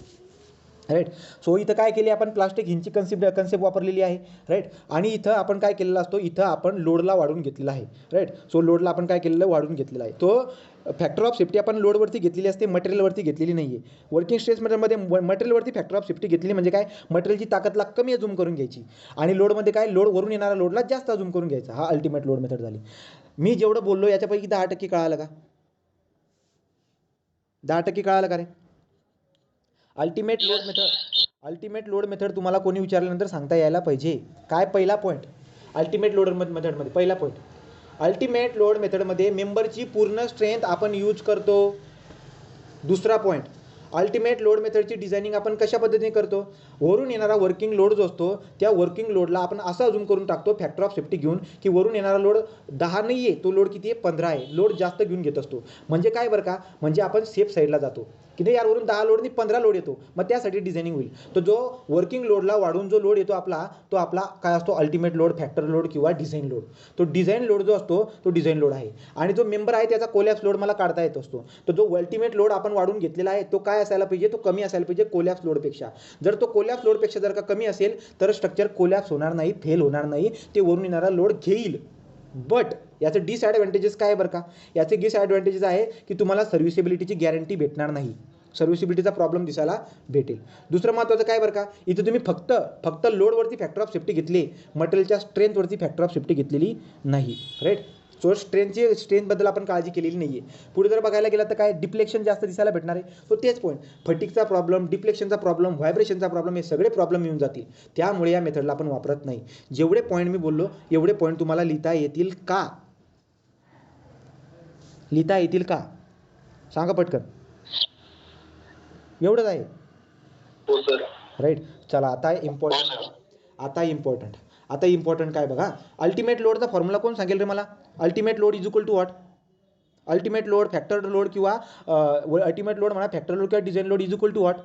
Right. So इथं काय केली आपण? प्लास्टिक हिंची कन्सेप्ट वापरलेली आहे. राईट. आणि इथं आपण काय केलेलं असतो? इथं आपण लोडला वाढून घेतलेला आहे. राईट. सो लोडला आपण काय केलेलं? वाढून घेतलेला आहे. तो फॅक्टर ऑफ सेफ्टी आपण लोडवरती घेतलेली असते, मटेरियलवरती घेतलेली नाही आहे. वर्किंग स्ट्रेस मेथडमध्ये मटेरियलवरती फॅक्टर ऑफ सेफ्टी घेतलेली म्हणजे काय? मटेरियलची ताकदला कमी अजूम करून घ्यायची, आणि लोडमध्ये काय? लोड वरून येणारा लोडला जास्त अजूम करून घ्यायचा. हा अल्टिमेट लोड मेथड झाली. मी जेवढं बोललो याच्यापैकी 10% कळालं का? 10% कळालं का रे? अल्टिमेट अल्टिमेट लोड मेथड तुम्हाला कोणी विचारल्यानंतर सांगता यायला पाहिजे. काय पहिला पॉईंट अल्टिमेट लोड मेथडमध्ये पहिला पॉईंट, अल्टिमेट लोड मेथडमध्ये मेंबरची पूर्ण स्ट्रेंथ आपण यूज करतो. दुसरा पॉईंट, अल्टिमेट लोड मेथडची डिझायनिंग आपण कशा पद्धतीने करतो, वरून येणारा वर्किंग लोड जो असतो त्या वर्किंग लोडला आपण असं अजूम करून टाकतो फॅक्टर ऑफ सेफ्टी घेऊन की वरून येणारा लोड 10 नाही आहे, तो लोड किती आहे 15 आहे, लोड जास्त घेऊन घेत असतो. म्हणजे काय बरं का, म्हणजे आपण सेफ साईडला जातो की नाही यार, वरून 10 लोडनी 15 लोड येतो, मग त्यासाठी डिझायनिंग होईल. तो जो वर्किंग लोडला वाढून जो लोड येतो आपला, तो आपला काय असतो, अल्टिमेट लोड, फॅक्टर लोड किंवा डिझाईन लोड. तो डिझाईन लोड जो असतो तो डिझाईन लोड आहे. आणि जो मेंबर आहे त्याचा कोलॅप्स लोड मला काढता येत असतो. तर जो अल्टिमेट लोड आपण वाढून घेतलेला आहे तो काय असायला पाहिजे, तो कमी असायला पाहिजे कोलॅप्स लोडपेक्षा. जर तो कोलॅप्स लोडपेक्षा जर का कमी असेल तर स्ट्रक्चर कोलॅप्स होणार नाही, फेल होणार नाही, ते वरून येणारा लोड घेईल. बट याचं डिसॲडव्हान्टेजेस काय बरं का, याचे डिसॲडव्हान्टेजेस आहे की तुम्हाला सर्व्हिसेबिलिटीची गॅरंटी भेटणार नाही, सर्व्हिसिबिलिटीचा प्रॉब्लेम दिसायला भेटेल. दुसरं महत्त्वाचं काय बरं का, इथं तुम्ही फक्त लोडवरती फॅक्टर ऑफ सेफ्टी घेतली, मटेरियलच्या स्ट्रेंथवरती फॅक्टर ऑफ सेफ्टी घेतलेली नाही. राईट. सो स्ट्रेंथबद्दल आपण काळजी केलेली नाही आहे. पुढे जर बघायला गेलं तर काय डिफ्लेक्शन जास्त दिसायला भेटणार आहे. तो तेच पॉईंट, फटिकचा प्रॉब्लेम, डिफ्लेक्शनचा प्रॉब्लेम, व्हायब्रेशनचा प्रॉब्लेम, हे सगळे प्रॉब्लेम येऊन जातील. त्यामुळे या मेथडला आपण वापरत नाही. जेवढे पॉईंट मी बोललो एवढे पॉईंट तुम्हाला लिहिता येतील का, लिहिता येतील का सांगा पटकन. एवढंच आहे. हो सर. राईट. चला आता इम्पॉर्टंट काय बघा, अल्टिमेट लोडचा फॉर्म्युला कोण सांगेल रे मला. Ultimate load is equal to what, ultimate load factor load किंवा अल्टिमेट लोड म्हणा फॅक्टर लोड किंवा design load is equal to what,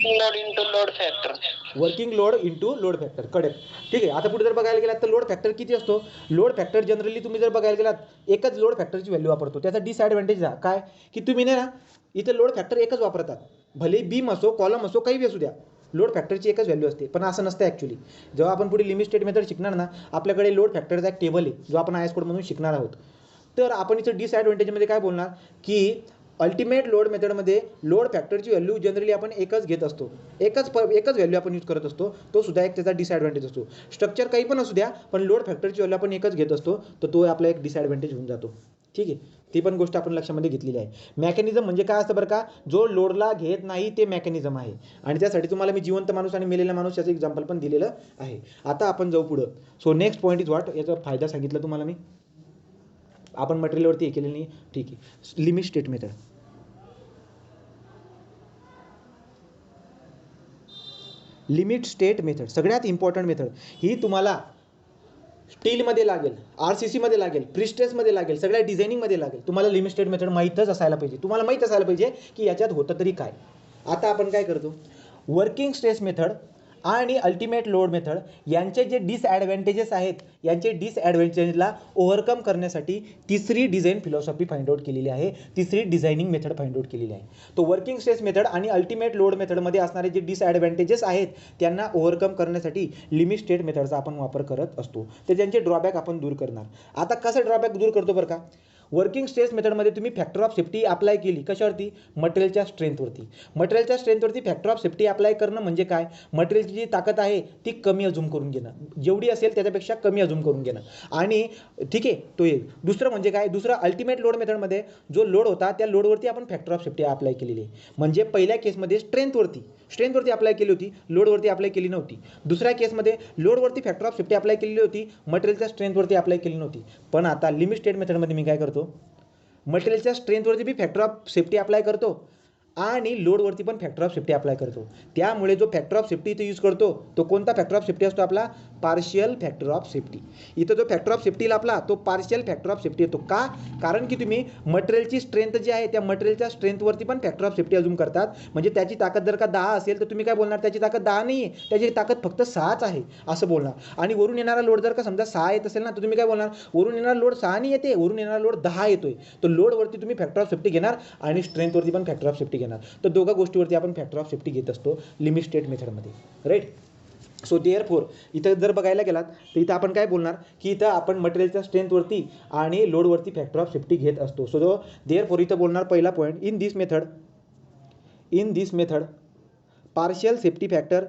load into load factor, working load into load factor. Correct. ठीक आहे. आता पुढे जर बघायला गेलात तर लोड फॅक्टर किती असतो, लोड फॅक्टर जनरली तुम्ही जर बघायला गेलात एकच लोड फॅक्टरची व्हॅल्यू वापरतो. त्याचा डिसॲडव्हान्टेज काय की तुम्ही ना इथं लोड फॅक्टर एकच वापरतात, भले बीम असो कॉलम असो काही असू द्या, लोड फॅक्टरची एकच व्हॅल्यू असते. पण असं नसतं ॲक्च्युली. जेव्हा आपण पुढे लिमिट स्टेट मेथड शिकणार ना, आपल्याकडे लोड फॅक्टरचा एक टेबल आहे जो आपण आय एस कोडमधून शिकणार आहोत. तर आपण इथं डिसॲडव्हान्टेजमध्ये काय बोलणार की अल्टिमेट लोड मेथडमध्ये लोड फॅक्टरची व्हॅल्यू जनरली आपण एकच घेत असतो, एकच व्हॅल्यू आपण यूज करत असतो. तो सुद्धा एक त्याचा डिसॲडव्हान्टेज असतो. स्ट्रक्चर काही पण असू द्या पण लोड फॅक्टरची व्हॅल्यू आपण एकच घेत असतो, तर तो आपला एक डिसॲडव्हान्टेज होऊन जातो. ठीक आहे. ती पण गोष्ट आपण लक्षामध्ये घेतलेली आहे. मेकॅनिझम म्हणजे काय असतं बरं का, जो लोडला घेत नाही ते मेकॅनिझम आहे. आणि त्यासाठी तुम्हाला मी जिवंत माणूस आणि मेलेला माणूस याचं एक्झाम्पल पण दिलेलं आहे. आता आपण जाऊ पुढं. So next point is what, याचा फायदा सांगितला तुम्हाला मी. आपण मटेरियलवरती हे केलेलं नाही. ठीक आहे. Limit state method, limit state method सगळ्यात इम्पॉर्टंट मेथड. ही तुम्हाला स्टीलमध्ये लागेल, RCCमध्ये लागेल, प्रिस्ट्रेसमध्ये लागेल, सगळ्या डिझायनिंगमध्ये लागेल. तुम्हाला लिमिट स्टेट मेथड माहीतच असायला पाहिजे. तुम्हाला माहीत असायला पाहिजे की याच्यात होतं तरी काय. आता आपण काय करतो, वर्किंग स्ट्रेस मेथड आणि अल्टिमेट लोड मेथड यांचे जे डिसॲडव्हान्टेजेस आहेत, यांचे डिसॲडव्हान्टेजला ओव्हरकम करण्यासाठी तिसरी डिझाईन फिलॉसॉफी फाइंड आउट केलेली आहे, तिसरी डिझायनिंग मेथड फाइंड आउट केलेली आहे. तो वर्किंग स्ट्रेस मेथड आणि अल्टिमेट लोड मेथडमध्ये असणारे जे डिसॲडव्हान्टेजेस आहेत त्यांना ओव्हरकम करण्यासाठी लिमिट स्टेट मेथडचा आपण वापर करत असतो. ते त्यांचे ड्रॉबॅक आपण दूर करणार. आता कसं ड्रॉबॅक दूर करतो बरं का, वर्किंग स्ट्रेस मेथडमध्ये तुम्ही फॅक्टर ऑफ सेफ्टी अप्लाय केली कशावरती, मटेरियलच्या स्ट्रेंथवरती. मटेरियलच्या स्ट्रेंथवरती फॅक्टर ऑफ सेफ्टी अप्लाय करणं म्हणजे काय, मटेरियलची जी ताकद आहे ती कमी अजूम करून घेणं, जेवढी असेल त्याच्यापेक्षा कमी अजूम करून घेणं. आणि ठीक आहे, तो एक. दुसरं म्हणजे काय, दुसरं अल्टिमेट लोड मेथडमध्ये जो लोड होता त्या लोडवरती आपण फॅक्टर ऑफ सेफ्टी अप्लाय केलेली आहे. म्हणजे पहिल्या केसमध्ये स्ट्रेंथवरती अप्लाय केली होती, लोडवरती अप्लाय केली नव्हती. दुसऱ्या केसमध्ये लोडवरती फॅक्टर ऑफ सेफ्टी अप्लाय केलेली होती, मटेरियलच्या स्ट्रेंथवरती अप्लाय केली नव्हती. पण आता लिमिट स्टेट मेथडमध्ये मी काय करतो, मटेरियलच्या स्ट्रेंथवरती बी फॅक्टर ऑफ सेफ्टी अप्लाय करतो आणि लोडवरती पण फॅक्टर ऑफ सेफ्टी अप्लाय करतो. त्यामुळे जो फॅक्टर ऑफ सेफ्टी इथे यूज करतो तो कोणता फॅक्टर ऑफ सेफ्टी असतो आपला, पार्शियल फॅक्टर ऑफ सेफ्टी. इथं जो फॅक्टर ऑफ सेफ्टी आपला तो पार्शियल फॅक्टर ऑफ सेफ्टी येतो. का, कारण की तुम्ही मटेरियलची स्ट्रेंथ जी आहे त्या मटेरियलच्या स्ट्रेंथवरती पण फॅक्टर ऑफ सेफ्टी अजून करतात. म्हणजे त्याची ताकद जर का 10 असेल तर तुम्ही काय बोलणार, त्याची ताकद 10 नाही आहे, त्याची ताकद फक्त 6च आहे असं बोलणार. आणि वरून येणारा लोड जर का समजा 6 येत असेल ना, तर तुम्ही काय बोलणार, वरून येणारा लोड 6 नाही येते, वरून येणारा लोड 10 येतोय. तर लोडवरती तुम्ही फॅक्टर ऑफ सेफ्टी घेणार आणि स्ट्रेंथवरती पण फॅक्टर ऑफ सेफ्टी घेणार. तर दोघा गोष्टीवरती आपण फॅक्टर ऑफ सेफ्टी घेत असतो लिमिट स्टेट मेथडमध्ये. राईट. सो देअरफोर इथं जर बघायला गेलात तर इथं आपण काय बोलणार की इथं आपण मटेरियलच्या स्ट्रेंथवरती आणि लोडवरती फॅक्टर ऑफ सेफ्टी घेत असतो. सो जो देअरफोर इथं बोलणार पहिला point, in this method partial safety factor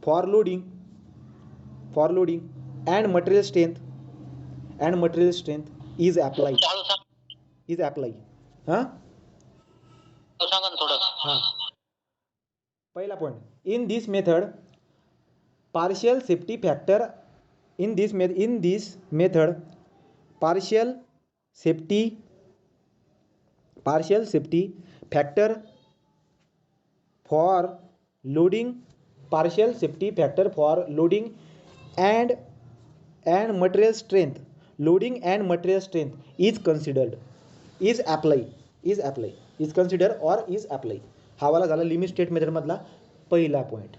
for loading and material strength is apply. हां, सांगा ना थोडं. हां, पहिला point, in this method partial safety factor in this method partial safety factor for loading partial safety factor for loading and material strength loading and material strength is considered is considered or is apply. हा वाला झाला limit state मेथडमधला पहिला point.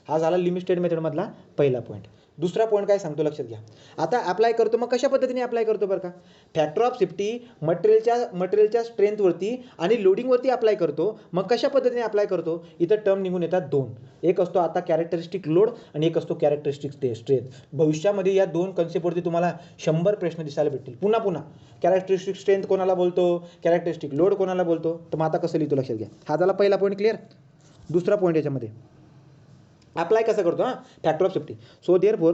हा झाला limit state मेथडमधला पहिला point. दुसरा point काय सांगतो लक्षात घ्या. आता अप्लाय करतो, मग कशा पद्धतीने अप्लाय करतो बरं का. फॅक्टर ऑफ सेफ्टी मटेरियलच्या स्ट्रेंथवरती आणि लोडिंगवरती अप्लाय करतो. मग कशा पद्धतीने अप्लाय करतो, इथं टर्म निघून येतात दोन. एक असतो आता कॅरेक्टरिस्टिक लोड आणि एक असतो कॅरेक्टरिस्टिक स्ट्रेंथ. भविष्यामध्ये या दोन कन्सेप्टवरती तुम्हाला 100 प्रश्न दिसायला भेटतील. पुन्हा कॅरेक्टरिस्टिक स्ट्रेंथ कोणाला बोलतो, कॅरेक्टरिस्टिक लोड कोणाला बोलतो. तर मग आता कसं लिहितो लक्षात घ्या. हा झाला पहिला पॉईंट क्लिअर. दुसरा पॉईंट याच्यामध्ये अप्लाय कसं करतो, हां, factor of safety. So therefore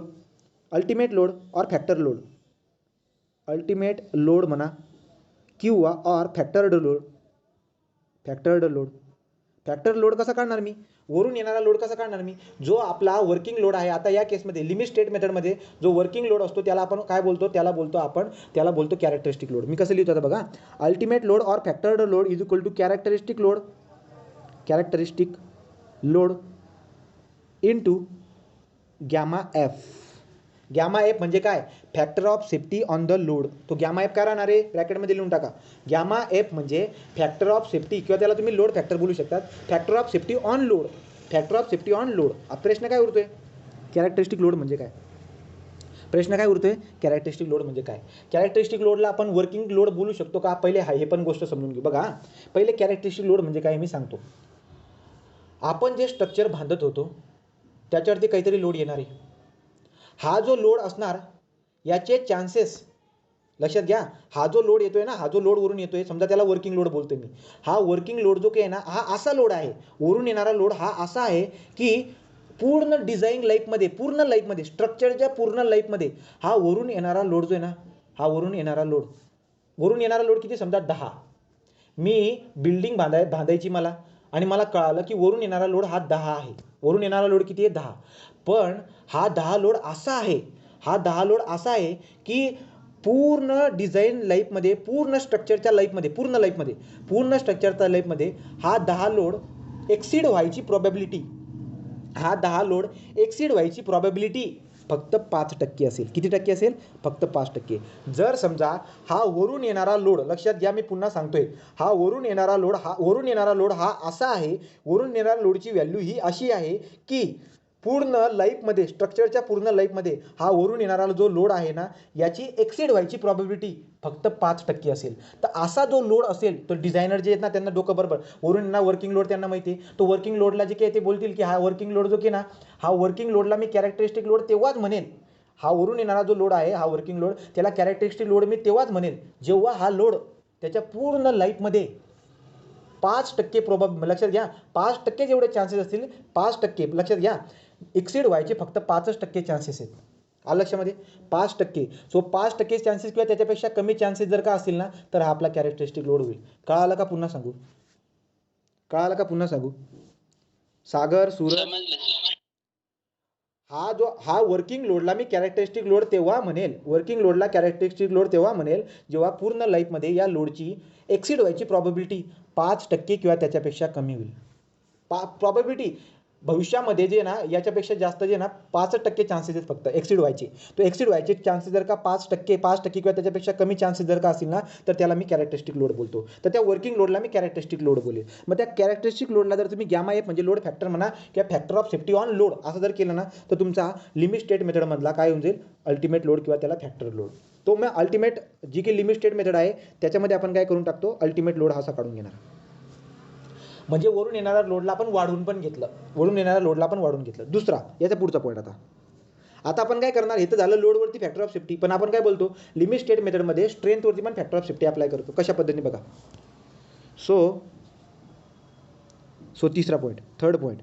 ultimate load और फॅक्टर लोड म्हणा किंवा ऑर फॅक्टर लोड कसा काढणार मी, वरून येणारा लोड कसा काढणार मी, जो आपला वर्किंग लोड आहे. आता या केसमध्ये लिमिट स्टेट मेथडमध्ये जो वर्किंग लोड असतो त्याला आपण काय बोलतो, त्याला बोलतो कॅरेक्टरिस्टिक लोड. मी कसं लिहितो आता बघा. अल्टिमेट लोड और factor load is equal to characteristic load into gamma F. Gamma F म्हणजे काय, factor of safety on the load. तो गॅमा एफ काय राहणार आहे, ब्रॅकेटमध्ये लिहून टाका. गॅमा एफ म्हणजे फॅक्टर ऑफ सेफ्टी किंवा त्याला तुम्ही लोड फॅक्टर बोलू शकतात. Factor of safety on load. प्रश्न काय उरतोय, कॅरेक्टरिस्टिक लोड म्हणजे काय. कॅरेक्टरिस्टिक लोड म्हणजे काय. कॅरेक्टरिस्टिक लोडला आपण वर्किंग लोड बोलू शकतो का, पहिले हे पण गोष्ट समजून घेऊ. बघा, पहिले कॅरेक्टरिस्टिक लोड म्हणजे काय मी सांगतो. आपण जे स्ट्रक्चर बांधत होतो त्याच्यावरती काहीतरी लोड येणार आहे. हा जो लोड असणार याचे चान्सेस लक्षात घ्या. हा जो लोड येतोय ना, हा जो लोड वरून येतोय, समजा त्याला वर्किंग लोड बोलतोय मी. हा वर्किंग लोड जो काही आहे ना, हा असा लोड आहे, वरून येणारा लोड हा असा आहे की पूर्ण डिझाईन लाईफमध्ये, स्ट्रक्चरच्या पूर्ण लाईफमध्ये हा वरून येणारा लोड जो आहे ना, हा वरून येणारा लोड किती, समजा 10. मी बिल्डिंग बांधायची मला, आणि मला कळालं की वरून येणारा लोड हा 10 आहे. वरून येणारा लोड किती आहे, 10. पण हा 10 लोड असा आहे की पूर्ण डिझाईन लाईफमध्ये, पूर्ण स्ट्रक्चरच्या लाईफमध्ये हा 10 लोड एक्सीड व्हायची प्रॉबॅबिलिटी फक्त 5% असेल. किती टक्के असेल, फक्त 5%. जर समजा हा वरून येणारा लोड, लक्षात घ्या मी पुन्हा सांगतोय, हा वरून येणारा लोड हा असा आहे, वरून येणारा लोडची व्हॅल्यू ही अशी आहे की पूर्ण लाईफमध्ये, स्ट्रक्चरच्या पूर्ण लाईफमध्ये हा वरून येणारा जो लोड आहे ना, याची एक्सीड व्हायची प्रॉबिलिटी फक्त 5% असेल. तर असा जो लोड असेल, तो डिझायनर जे आहेत ना त्यांना डोकं बरोबर, वरून येणारा वर्किंग लोड त्यांना माहिती आहे. तो वर्किंग लोडला जे काही ते बोलतील की हा वर्किंग लोड जो की ना, हा वर्किंग लोडला मी कॅरेक्टरिस्टिक लोड तेव्हाच म्हणेन. हा वरून येणारा जो लोड आहे, हा वर्किंग लोड, त्याला कॅरेक्टरिस्टिक लोड मी तेव्हाच म्हणेन जेव्हा हा लोड त्याच्या पूर्ण लाईफमध्ये 5% लक्षात घ्या, 5% जेवढे चान्सेस असतील, 5% लक्षात घ्या, एक्सीड व्हायचे फक्त 5% चान्सेस आहेत. आलं लक्षामध्ये, 5%. सो 5% चान्सेस किंवा त्याच्यापेक्षा कमी चान्सेस जर का असतील ना, तर हा आपला कॅरेक्टरिस्टिक लोड होईल. कळालं का पुन्हा सांगू. सागर, सूरज, हा वर्किंग लोडला मी कॅरेक्टरिस्टिक लोड तेव्हा म्हणेल, जेव्हा पूर्ण लाईफमध्ये या लोडची एक्सीड व्हायची प्रॉबिलिटी 5% किंवा त्याच्यापेक्षा कमी होईल. प्रॉबिलिटी भविष्यामध्ये जे ना, याच्यापेक्षा जास्त जे ना 5% चान्सेस आहेत फक्त एक्सीड व्हायचे. तो एक्सीड व्हायचे चान्सेस जर का 5% किंवा त्याच्यापेक्षा कमी चान्सेस जर का असतील ना, तर त्याला मी कॅरेक्टरिस्टिक लोड बोलतो. तर त्या वर्किंग लोडला मी कॅरेक्टरिस्टिक लोड बोलेल. मग त्या कॅरेक्टरिस्टिक लोडला जर तुम्ही गॅमा एफ म्हणजे लोड फॅक्टर म्हणा किंवा factor of safety on load असं जर केलं ना, तर तुमचा लिमिट स्टेट मेथडमधला काय होऊन जाईल, अल्टिमेट लोड किंवा त्याला फॅक्टर लोड. तो मग अल्टिमेट जी काही लिमिट स्टेट मेथड आहे त्याच्यामध्ये आपण काय करून टाकतो, अल्टिमेट लोड हा असा काढून घेणार. म्हणजे वरून येणाऱ्या लोडला आपण वाढवून घेतलं. दुसरा, याचा पुढचा पॉईंट. आता आपण काय करणार, हे तर झालं लोडवरती फॅक्टर ऑफ सेफ्टी, पण आपण काय बोलतो, लिमिट स्टेट मेथडमध्ये स्ट्रेंथवरती पण फॅक्टर ऑफ सेफ्टी अप्लाय करतो. कशा पद्धतीने बघा. सो तिसरा point, third point,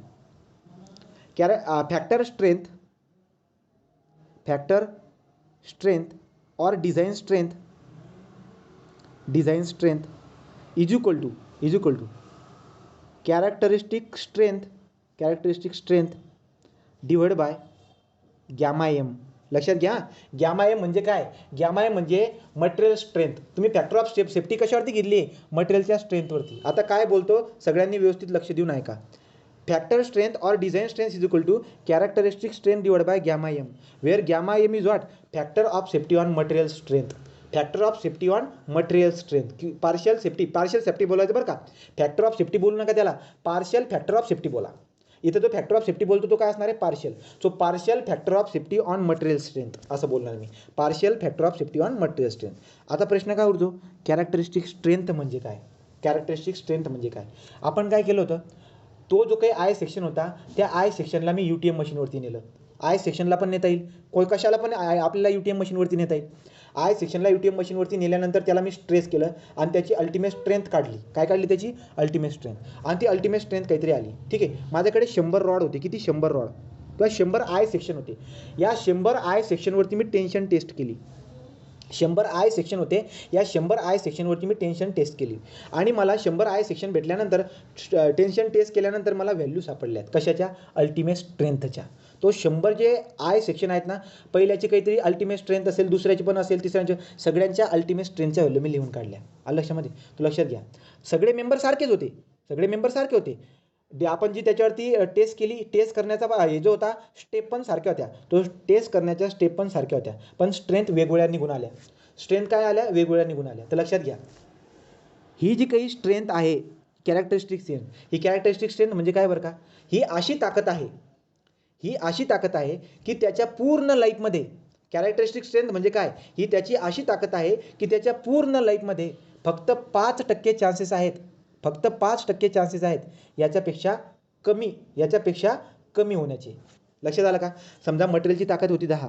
factor strength और design strength is equal to characteristic strength divide by gamma M. लक्षात घ्या, गॅमा एम म्हणजे काय? गॅमा एम म्हणजे मटेरियल स्ट्रेंथ. तुम्ही फॅक्टर ऑफ सेफ्टी कशावरती घेतली? मटेरियलच्या स्ट्रेंथवरती. आता काय बोलतो सगळ्यांनी व्यवस्थित लक्ष देऊन ऐका. फॅक्टर स्ट्रेंथ और design strength is equal to characteristic strength divide by gamma M, where gamma M is what? Factor of safety on material strength. Factor of safety on material strength. Partial safety बोलायचं बरं का. Factor of safety बोलू नका त्याला, partial factor of safety बोला. इथं जो factor of safety बोलतो तो काय असणार आहे? Partial. So partial factor of safety on material strength असं बोलणार मी. Partial factor of safety on material strength. आता प्रश्न काय उरतो? कॅरेक्टरिस्टिक स्ट्रेंथ म्हणजे काय? कॅरेक्टरिस्टिक स्ट्रेंथ म्हणजे काय? आपण काय केलं होतं? तो जो काही आय सेक्शन होता त्या आय सेक्शनला मी UTM मशीनवरती नेलं. आय सेक्शनला पण नेता येईल, कशाला पण आपल्याला UTM मशीनवरती नेता येईल. आय सेक्शनला UTM मशीनवरती नेल्यानंतर त्याला मी स्ट्रेस केलं आणि त्याची अल्टिमेट स्ट्रेंथ काढली. काय काढली त्याची? Ultimate strength. आणि ती अल्टिमेट स्ट्रेंथ काहीतरी आली. ठीक आहे, माझ्याकडे 100 रॉड होते. किती? 100 रॉड किंवा 100 आय सेक्शन होते. या 100 आय सेक्शनवरती मी टेन्शन टेस्ट केली. 100 आय सेक्शन होते, या 100 आय सेक्शनवरती मी टेन्शन टेस्ट केली आणि मला 100 आय सेक्शन भेटल्यानंतर टेन्शन टेस्ट केल्यानंतर मला व्हॅल्यू सापडल्यात. कशाच्या? अल्टिमेट स्ट्रेंथच्या. तो 100 जे आय सेक्शन आहेत ना, पहिल्याची काहीतरी अल्टिमेट स्ट्रेंथ असेल, दुसऱ्याची पण असेल, तिसऱ्याच्या, सगळ्यांच्या अल्टिमेट स्ट्रेंथच्या व्हॅल्यू मी लिहून काढल्या. आलं लक्षामध्ये? तो लक्षात घ्या, सगळे मेंबर सारखेच होते. सगळे मेंबर सारखे होते. आपण जी त्याच्यावरती टेस्ट केली, टेस्ट करण्याचा हे जो होता स्टेप पण सारख्या होत्या. तो टेस्ट करण्याच्या स्टेप पण सारख्या होत्या, पण स्ट्रेंथ वेगवेगळ्या निघून आल्या. स्ट्रेंथ काय आल्या? वेगवेगळ्या निघून आल्या. तर लक्षात घ्या, ही जी काही स्ट्रेंथ आहे कॅरेक्टरिस्टिक स्ट्रेंथ, ही कॅरेक्टरिस्टिक स्ट्रेंथ म्हणजे काय बरं का? ही अशी ताकद आहे, ही अशी ताकद आहे की त्याच्या पूर्ण लाईफमध्ये, कॅरेक्टरिस्टिक स्ट्रेंथ म्हणजे काय? ही त्याची अशी ताकद आहे की त्याच्या पूर्ण लाईफमध्ये फक्त 5% चान्सेस आहेत, फक्त 5% चान्सेस आहेत याच्यापेक्षा कमी होण्याचे. लक्षात आलं का? समजा मटेरियलची ताकद होती 10,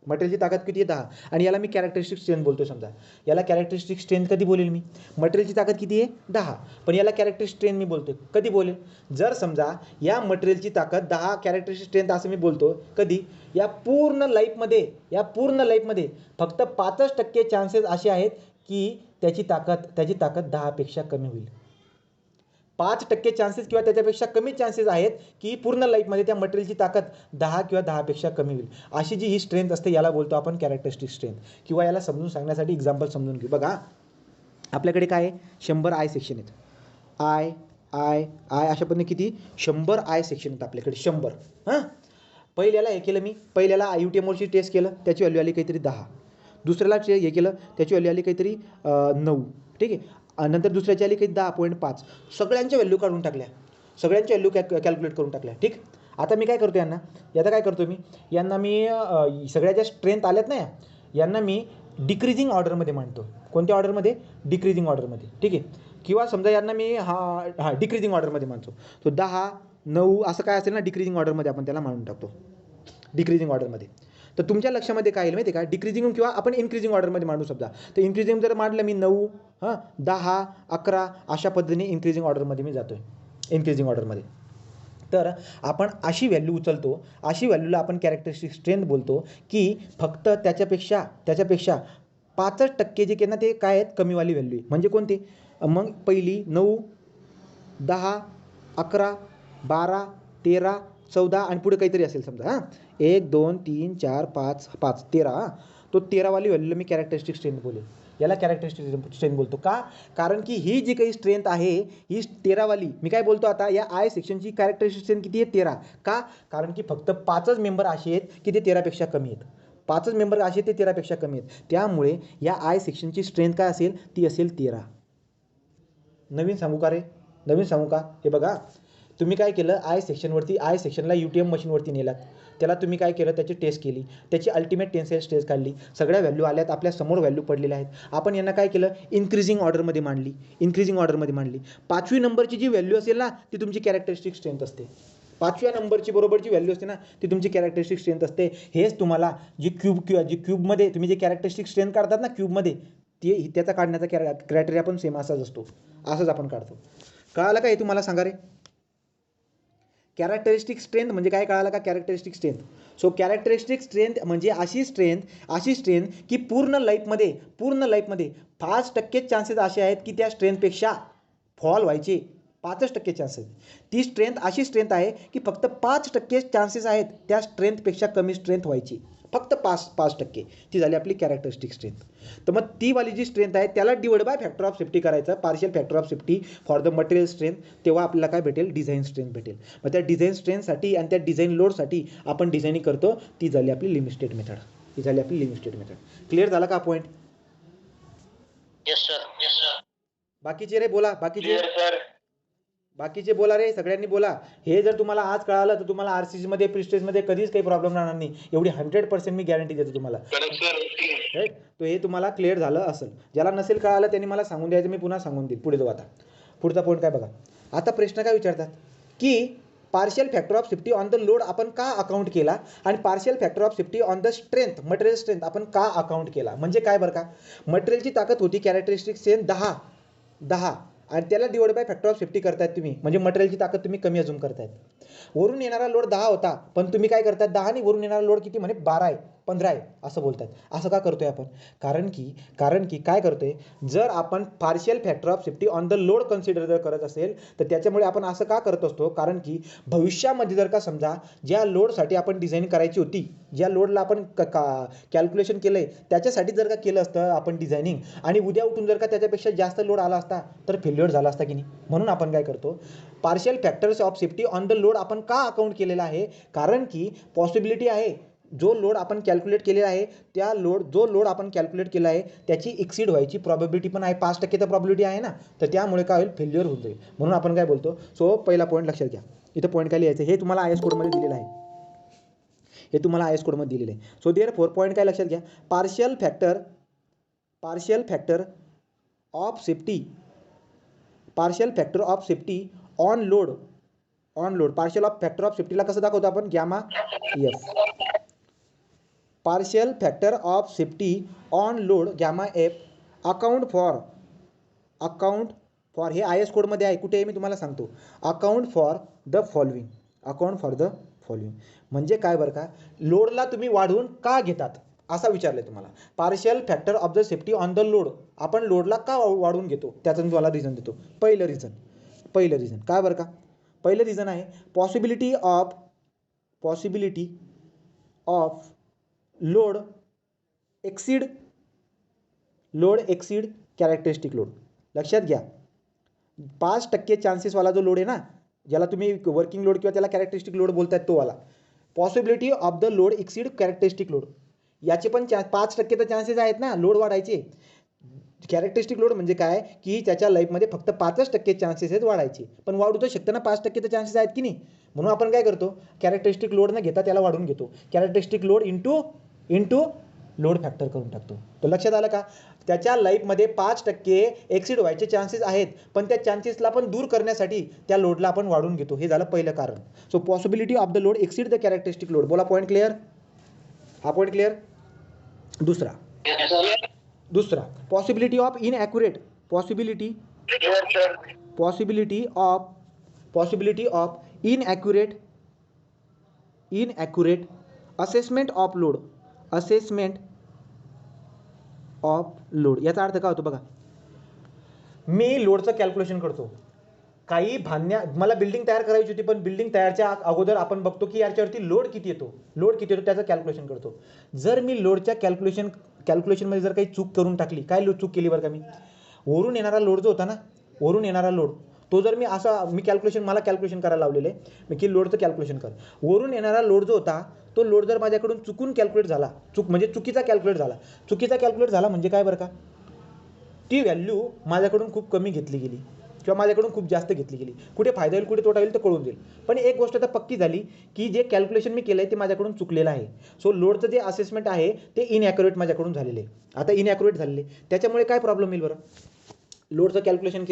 मटेरियलची ताकद किती आहे? 10, आणि याला मी कॅरेक्टरिस्टिक स्ट्रेंथ बोलतो. समजा याला कॅरेक्टरिस्टिक स्ट्रेंथ कधी बोलेल मी? मटेरियलची ताकद किती आहे? 10, पण याला कॅरेक्टरिस्टिक स्ट्रेंथ मी बोलतो कधी बोलेल? जर समजा या मटेरियलची ताकद 10 कॅरेक्टरिस्टिक स्ट्रेंथ असं मी बोलतो कधी? या पूर्ण लाईफमध्ये फक्त 5% चान्सेस असे आहेत की त्याची ताकद 10पेक्षा कमी होईल. 5% चान्सेस किंवा त्याच्यापेक्षा कमी चान्सेस आहेत की पूर्ण लाईफमध्ये त्या मटेरियलची ताकद 10 किंवा 10पेक्षा कमी होईल. अशी जी ही स्ट्रेंथ असते याला बोलतो आपण कॅरेक्टरिस्टिक स्ट्रेंथ. किंवा याला समजून सांगण्यासाठी एक्झाम्पल समजून घेऊ. बघा, आपल्याकडे काय आहे? 100 आय सेक्शन आहेत. आय अशा पद्धतीने किती? 100 आय सेक्शन आहेत आपल्याकडे, 100. हां, पहिल्याला हे केलं मी, पहिल्याला UTMवरची टेस्ट केलं, त्याची व्हॅल्यू आली काहीतरी 10. दुसऱ्याला हे केलं, त्याची व्हॅल्यू आली काहीतरी 9. ठीक आहे, नंतर दुसऱ्याची आली काही 10.5. सगळ्यांच्या व्हॅल्यू काढून टाकल्या, सगळ्यांच्या व्हॅल्यू कॅल्क्युलेट करून टाकल्या. ठीक, आता मी काय करतो यांना मी सगळ्या ज्या स्ट्रेंथ आल्यात ना यांना मी डिक्रीजिंग ऑर्डरमध्ये मांडतो. कोणत्या ऑर्डरमध्ये? डिक्रीजिंग ऑर्डरमध्ये. ठीक आहे, किंवा समजा यांना मी डिक्रीजिंग ऑर्डरमध्ये मांडतो. तो 10, 9 असं काय असेल ना डिक्रीजिंग ऑर्डरमध्ये आपण त्याला मांडून टाकतो, डिक्रीजिंग ऑर्डरमध्ये. तर तुमच्या लक्षामध्ये काय येईल माहिती आहे का? डिक्रीजिंग किंवा आपण इन्क्रीजिंग ऑर्डरमध्ये मांडू समजा. तर इन्क्रीजिंग जर मांडलं मी 9, 10, 11 अशा पद्धतीने इन्क्रीजिंग ऑर्डरमध्ये मी जातो आहे, इन्क्रीजिंग ऑर्डरमध्ये. तर आपण अशी व्हॅल्यू उचलतो, अशी व्हॅल्यूला आपण कॅरेक्टरिस्टिक स्ट्रेंथ बोलतो की फक्त त्याच्यापेक्षा 5% जे ना ते काय आहेत? कमीवाली व्हॅल्यू आहे. म्हणजे कोणते? मग पहिली 9, 10, 11, 12, 13, 14 आणि पुढे काहीतरी असेल समजा. 1, 2, 3, 4, 5, 13. तो 13वाली व्हॅल्यूला मी कॅरेक्टरिस्टिक स्ट्रेंथ बोलेल. याला कॅरेक्टरिस्टिक स्ट्रेंथ बोलतो. का? कारण की ही जी काही स्ट्रेंथ आहे ही 13वाली मी काय बोलतो आता, या आय सेक्शनची कॅरेक्टरिस्टिक स्ट्रेंथ किती आहे? 13. का? कारण की फक्त 5च मेंबर असे आहेत की ते 13पेक्षा कमी आहेत. 5च मेंबर असे ते 13पेक्षा कमी आहेत. त्यामुळे या आय सेक्शनची स्ट्रेंथ काय असेल? ती असेल 13. नवीन सांगू का रे? नवीन सांगू का? हे बघा, तुम्ही काय केलं? आय सेक्शनला UTM मशीनवरती नेलात, त्याला तुम्ही काय केलं? त्याची टेस्ट केली, त्याची अल्टिमेट टेन्साईल स्ट्रेस काढली, सगळ्या व्हॅल्यू आल्यात, आपल्या समोर व्हॅल्यू पडलेल्या आहेत. आपण यांना काय केलं? इन्क्रीजिंग ऑर्डरमध्ये मांडली. 5वी नंबरची जी व्हॅल्यू असेल ना ती तुमची कॅरेक्टरिस्टिक स्ट्रेंथ असते. 5व्या नंबरची बरोबरची व्हॅल्यू असते ना ती तुमची कॅरेक्टरिस्टिक स्ट्रेंथ असते. हेच तुम्हाला जी क्यूबमध्ये तुम्ही जे कॅरेक्टरिस्टिक स्ट्रेंथ काढतात ना क्यूबमध्ये, त्याचा काढण्याचा क्रायटेरिया पण सेम असाच असतो, असंच आपण काढतो. कळालं का हे तुम्हाला? सांगा रे. कॅरेक्टरिस्टिक स्ट्रेंथ म्हणजे काय? कळालं का? Characteristic strength. So characteristic strength म्हणजे अशी स्ट्रेंथ की पूर्ण लाईफमध्ये 5% चान्सेस असे आहेत की त्या स्ट्रेंथपेक्षा फॉल व्हायचे, 5% चान्सेस. ती स्ट्रेंथ अशी स्ट्रेंथ आहे की फक्त 5% चान्सेस आहेत त्या स्ट्रेंथपेक्षा कमी स्ट्रेंथ व्हायची. फक्त 5% ती झाली आपली कॅरेक्टरिस्टिक स्ट्रेंथ. तर मग ती वाली जी स्ट्रेंथ आहे त्याला divide by factor of safety करायचं, partial factor of safety for the material strength, तेव्हा आपल्याला काय भेटेल, डिझाईन स्ट्रेंथ भेटेल. मग त्या डिझाईन स्ट्रेंथसाठी आणि त्या डिझाईन लोडसाठी आपण डिझाईनिंग करतो, ती झाली आपली लिमिट स्टेट मेथड. ही झाली आपली लिमिट स्टेट मेथड. क्लिअर झाला का पॉईंट? Yes sir. बाकीचे रे बोला, बाकीचे क्लिअर सर. बाकीचे बोला रे, सगळ्यांनी बोला. हे जर तुम्हाला आज कळालं तर तुम्हाला आरसीसी मध्ये प्रिस्टेज मध्ये कधीच काही प्रॉब्लेम राहणार नाही, एवढी 100% मी गॅरंटी देतो तुम्हाला. राईट. तो हे तुम्हाला क्लिअर झालं असेल. ज्याला नसेल कळालं त्यांनी मला सांगून द्यायचं, मी पुन्हा सांगून देईल. पुढे जाऊ आता. पुढचा पॉईंट काय बघा. आता प्रश्न काय विचारतात की partial factor of safety on the load आपण का अकाउंट केला आणि partial factor of safety on the strength material strength आपण का अकाउंट केला. म्हणजे काय बरं का, मटेरियलची ताकद होती कॅरेक्टरिस्टिक स्ट्रेंथ 10 आणि त्याला divide by factor of safety करतायत तुम्ही, म्हणजे मटेरियलची ताकद तुम्ही कमी अजून करतायत. वरून येणारा लोड 10 होता पण तुम्ही काय करताय, 10 आणि वरून येणारा लोड किती म्हणे 12 आहे 15 आहे असं बोलतात. असं का करतोय आपण, कारण की काय करतोय, जर आपण partial factor of safety on the load consider जर करत असेल तर त्याच्यामुळे आपण असं का करत असतो, कारण की भविष्यामध्ये जर का समजा ज्या लोडसाठी आपण डिझाईन करायची होती, ज्या लोडला आपण कॅल्क्युलेशन केलंय त्याच्यासाठी जर का केलं असतं आपण डिझायनिंग आणि उद्या उठून जर का त्याच्यापेक्षा जास्त लोड आला असता तर फेल्युअर झाला असता की नाही. म्हणून आपण काय करतो, partial factors of safety on the load आपण का अकाउंट केलेला आहे, कारण की पॉसिबिलिटी आहे जो लोड आपण कॅल्क्युलेट केलेला आहे जो लोड आपण कॅल्क्युलेट केला आहे त्याची एक्सीड व्हायची प्रॉबिलिटी पण आहे, 5% तर प्रॉबिलिटी आहे ना, तर त्यामुळे काय होईल, फेल्युअर होऊन जाईल. म्हणून आपण काय बोलतो. सो पहिला पॉईंट लक्षात घ्या. इथं पॉईंट काय लिहायचं, हे तुम्हाला आय एस कोडमध्ये दिलेलं आहे. हे तुम्हाला आय एस कोडमध्ये दिलेलं आहे. सो देअर 4 पॉईंट काय लक्षात घ्या, partial factor of safety on load partial factor of सेफ्टीला कसं दाखवतो आपण, gamma F. Partial factor of safety on load gamma F account for हे आय एस कोडमध्ये आहे. कुठे आहे मी तुम्हाला सांगतो. Account for the following. म्हणजे काय बरं का, लोडला तुम्ही वाढवून का घेतात असं विचारलंय तुम्हाला. Partial factor of the safety on the load आपण लोडला का वाढवून घेतो त्याचं मी तुम्हाला रिझन देतो. पहिलं रिझन काय बरं का, पहिलं रिझन आहे possibility of load exceed characteristic load. लक्षात घ्या, 5% चान्सेसवाला जो लोड आहे ना, ज्याला तुम्ही वर्किंग लोड किंवा त्याला कॅरेक्टरिस्टिक लोड बोलतायत तो वाला, possibility of the load exceed characteristic load, याचे पण 5% तर चान्सेस आहेत ना लोड वाढायचे. कॅरेक्टरिस्टिक लोड म्हणजे काय की त्याच्या लाईफमध्ये फक्त 5% चान्सेस आहेत वाढायचे, पण वाढू तर शकतं ना, 5% तर चान्सेस आहेत की नाही. म्हणून आपण काय करतो, कॅरेक्टरिस्टिक लोड न घेता त्याला वाढवून घेतो. Characteristic load into load factor करून टाकतो. तो लक्षात आलं का, त्याच्या लाईफमध्ये 5% एक्सीड व्हायचे चान्सेस आहेत, पण त्या चान्सेसला पण दूर करण्यासाठी त्या लोडला आपण वाढवून घेतो. हे झालं पहिलं कारण. So possibility of the load exceed the characteristic load. बोला पॉईंट क्लिअर, हा पॉईंट क्लिअर. दुसरा possibility of inaccurate assessment of load. याचा अर्थ काय होतो बघा, मी लोडचं कॅल्क्युलेशन करतो, काही मला बिल्डिंग तयार करायची होती, पण बिल्डिंग तयारच्या अगोदर आपण बघतो की याच्यावरती लोड किती येतो त्याचं कॅल्क्युलेशन करतो. जर मी लोडच्या कॅल्क्युलेशनमध्ये जर काही चूक करून टाकली, काय चूक केली बरं का मी, वरून येणारा लोड जो होता ना, तो जर मी कॅल्क्युलेशन करायला लावलेलं आहे की लोडचं कॅल्क्युलेशन कर, वरून येणारा लोड जो होता तो लोड जर माझ्याकडून चुकून कॅल्क्युलेट झाला, चुकीचा कॅल्क्युलेट झाला म्हणजे काय बरं का, ती व्हॅल्यू माझ्याकडून खूप कमी घेतली गेली किंवा माझ्याकडून खूप जास्त घेतली गेली. कुठे फायदा होईल कुठे तोटा होईल तर कळून जाईल. पण एक गोष्ट तर पक्की झाली की जे कॅल्क्युलेशन मी केलं आहे ते माझ्याकडून चुकलेलं आहे. सो लोडचं जे असेसमेंट आहे ते इनॲक्युरेट माझ्याकडून झालेले आहे. आता इनॲक्युरेट झालेले त्याच्यामुळे काय प्रॉब्लेम येईल बरं, लोडचं कॅल्क्युलेशन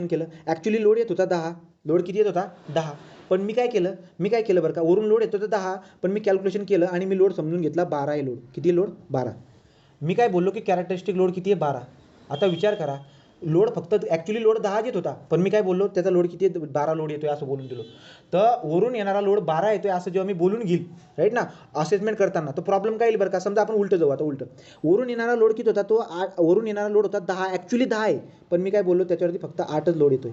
केलं ॲक्च्युली लोड येत होता 10, लोड किती येत होता 10, पण मी काय केलं बरं का, वरून लोड येत होता 10 पण मी कॅल्क्युलेशन केलं आणि मी लोड समजून घेतला 12 आहे लोड. किती लोड 12. मी काय बोललो की कॅरेक्टरिस्टिक लोड किती आहे 12. आता विचार करा, लोड फक्त ॲक्च्युली लोड 10 येत होता, पण मी काय बोललो त्याचा लोड किती आहे 12 लोड येतोय असं बोलून दिलो. तर वरून येणारा लोड 12 येतोय असं जेव्हा मी बोलून घेईल, राईट ना, असेसमेंट करताना, तो प्रॉब्लेम काय येईल बरं का, समजा आपण उलटं जाऊ. आता वरून येणारा लोड किती होता, वरून येणारा लोड होता 10, ॲक्च्युली 10 आहे, पण मी काय बोललो त्याच्यावरती फक्त 8च लोड येतोय.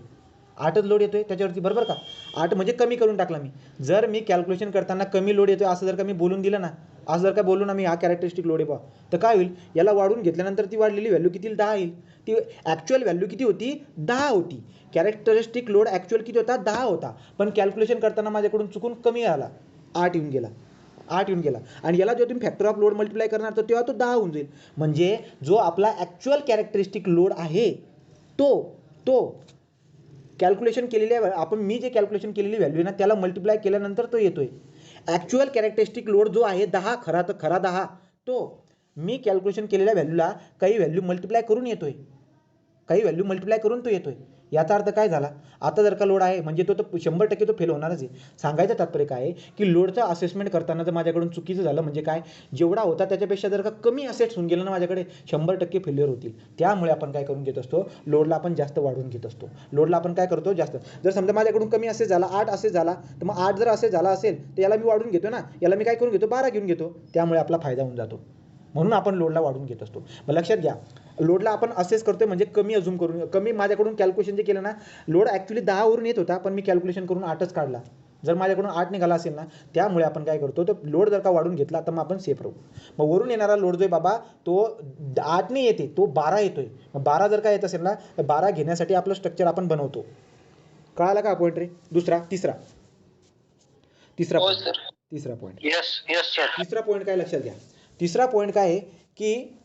8च लोड येतोय त्याच्यावरती, बरोबर का? 8 म्हणजे कमी करून टाकला मी. जर मी कॅल्क्युलेशन करताना कमी लोड येतोय असं जर का मी बोलून दिलं ना, असं जर का बोललो ना मी हा कॅरेक्टरिस्टिक लोड आहे बा, तर काय होईल, याला वाढून घेतल्यानंतर ती वाढलेली व्हॅल्यू किती 10 येईल. ती ॲक्च्युअल व्हॅल्यू किती होती, 10 होती. कॅरेक्टरिस्टिक लोड ॲक्च्युअल किती होता, 10 होता, पण कॅल्क्युलेशन करताना माझ्याकडून चुकून कमी आला, 8 येऊन गेला. 8 येऊन गेला. आणि याला जेव्हा तुम्ही फॅक्टर ऑफ लोड मल्टिप्लाय करणार तर तेव्हा तो 10 होऊन जाईल. म्हणजे जो आपला ॲक्च्युअल कॅरेक्टरिस्टिक लोड आहे तो कॅल्क्युलेशन केलेल्या आपण मी जे कॅल्क्युलेशन केलेली व्हॅल्यू आहे ना त्याला मल्टिप्लाय केल्यानंतर तो येतोय. ॲक्च्युअल कॅरेक्टरिस्टिक लोड जो आहे 10, खरा 10, तो मी कॅल्क्युलेशन केलेल्या व्हॅल्यूला काही व्हॅल्यू मल्टिप्लाय करून येतोय, काही व्हॅल्यू मल्टिप्लाय करून तो येतोय. याचा अर्थ काय झाला, आता जर का लोड आहे म्हणजे तो 100% तो फेल होणारच आहे. सांगायचं तात्पर्य काय आहे की लोडचं असेसमेंट करताना जर माझ्याकडून चुकीचं झालं म्हणजे काय, जेवढा होता त्याच्यापेक्षा जर का कमी असेट्स होऊन गेलं ना माझ्याकडे, 100% फेल्युअर होतील. त्यामुळे आपण काय करून घेत असतो, लोडला आपण जास्त वाढवून घेत असतो. लोडला आपण काय करतो, जास्त. जर समजा माझ्याकडून कमी असेस झाला, 8 असेस झाला, तर मग 8 जर असेस झाला असेल तर याला मी वाढून घेतो ना, याला मी काय करून घेतो, 12 घेऊन घेतो. त्यामुळे आपला फायदा होऊन जातो. म्हणून आपण लोडला वाढून घेत असतो. मग लक्षात घ्या, लोडला आपण असेस करतोय म्हणजे कमी अजूम करून, कमी माझ्याकडून कॅल्क्युलेशन जे केलं ना, लोड ॲक्च्युली 10 वरून येत होता पण मी कॅल्क्युलेशन करून 8च काढला. जर माझ्याकडून 8 निघाला असेल ना, त्यामुळे आपण काय करतो, तर लोड जर का वाढून घेतला तर मग आपण सेफ राहू. मग वरून येणारा लोड जो आहे बाबा तो 8 नाही येते, तो 12 येतोय. मग 12 जर का येत असेल ना, तर 12 घेण्यासाठी आपलं स्ट्रक्चर आपण बनवतो. कळाला का पॉईंट रे? तिसरा पॉईंट. तिसरा पॉईंट, यस सर. तिसरा पॉईंट काय लक्षात घ्या. तिसरा पॉईंट काय आहे की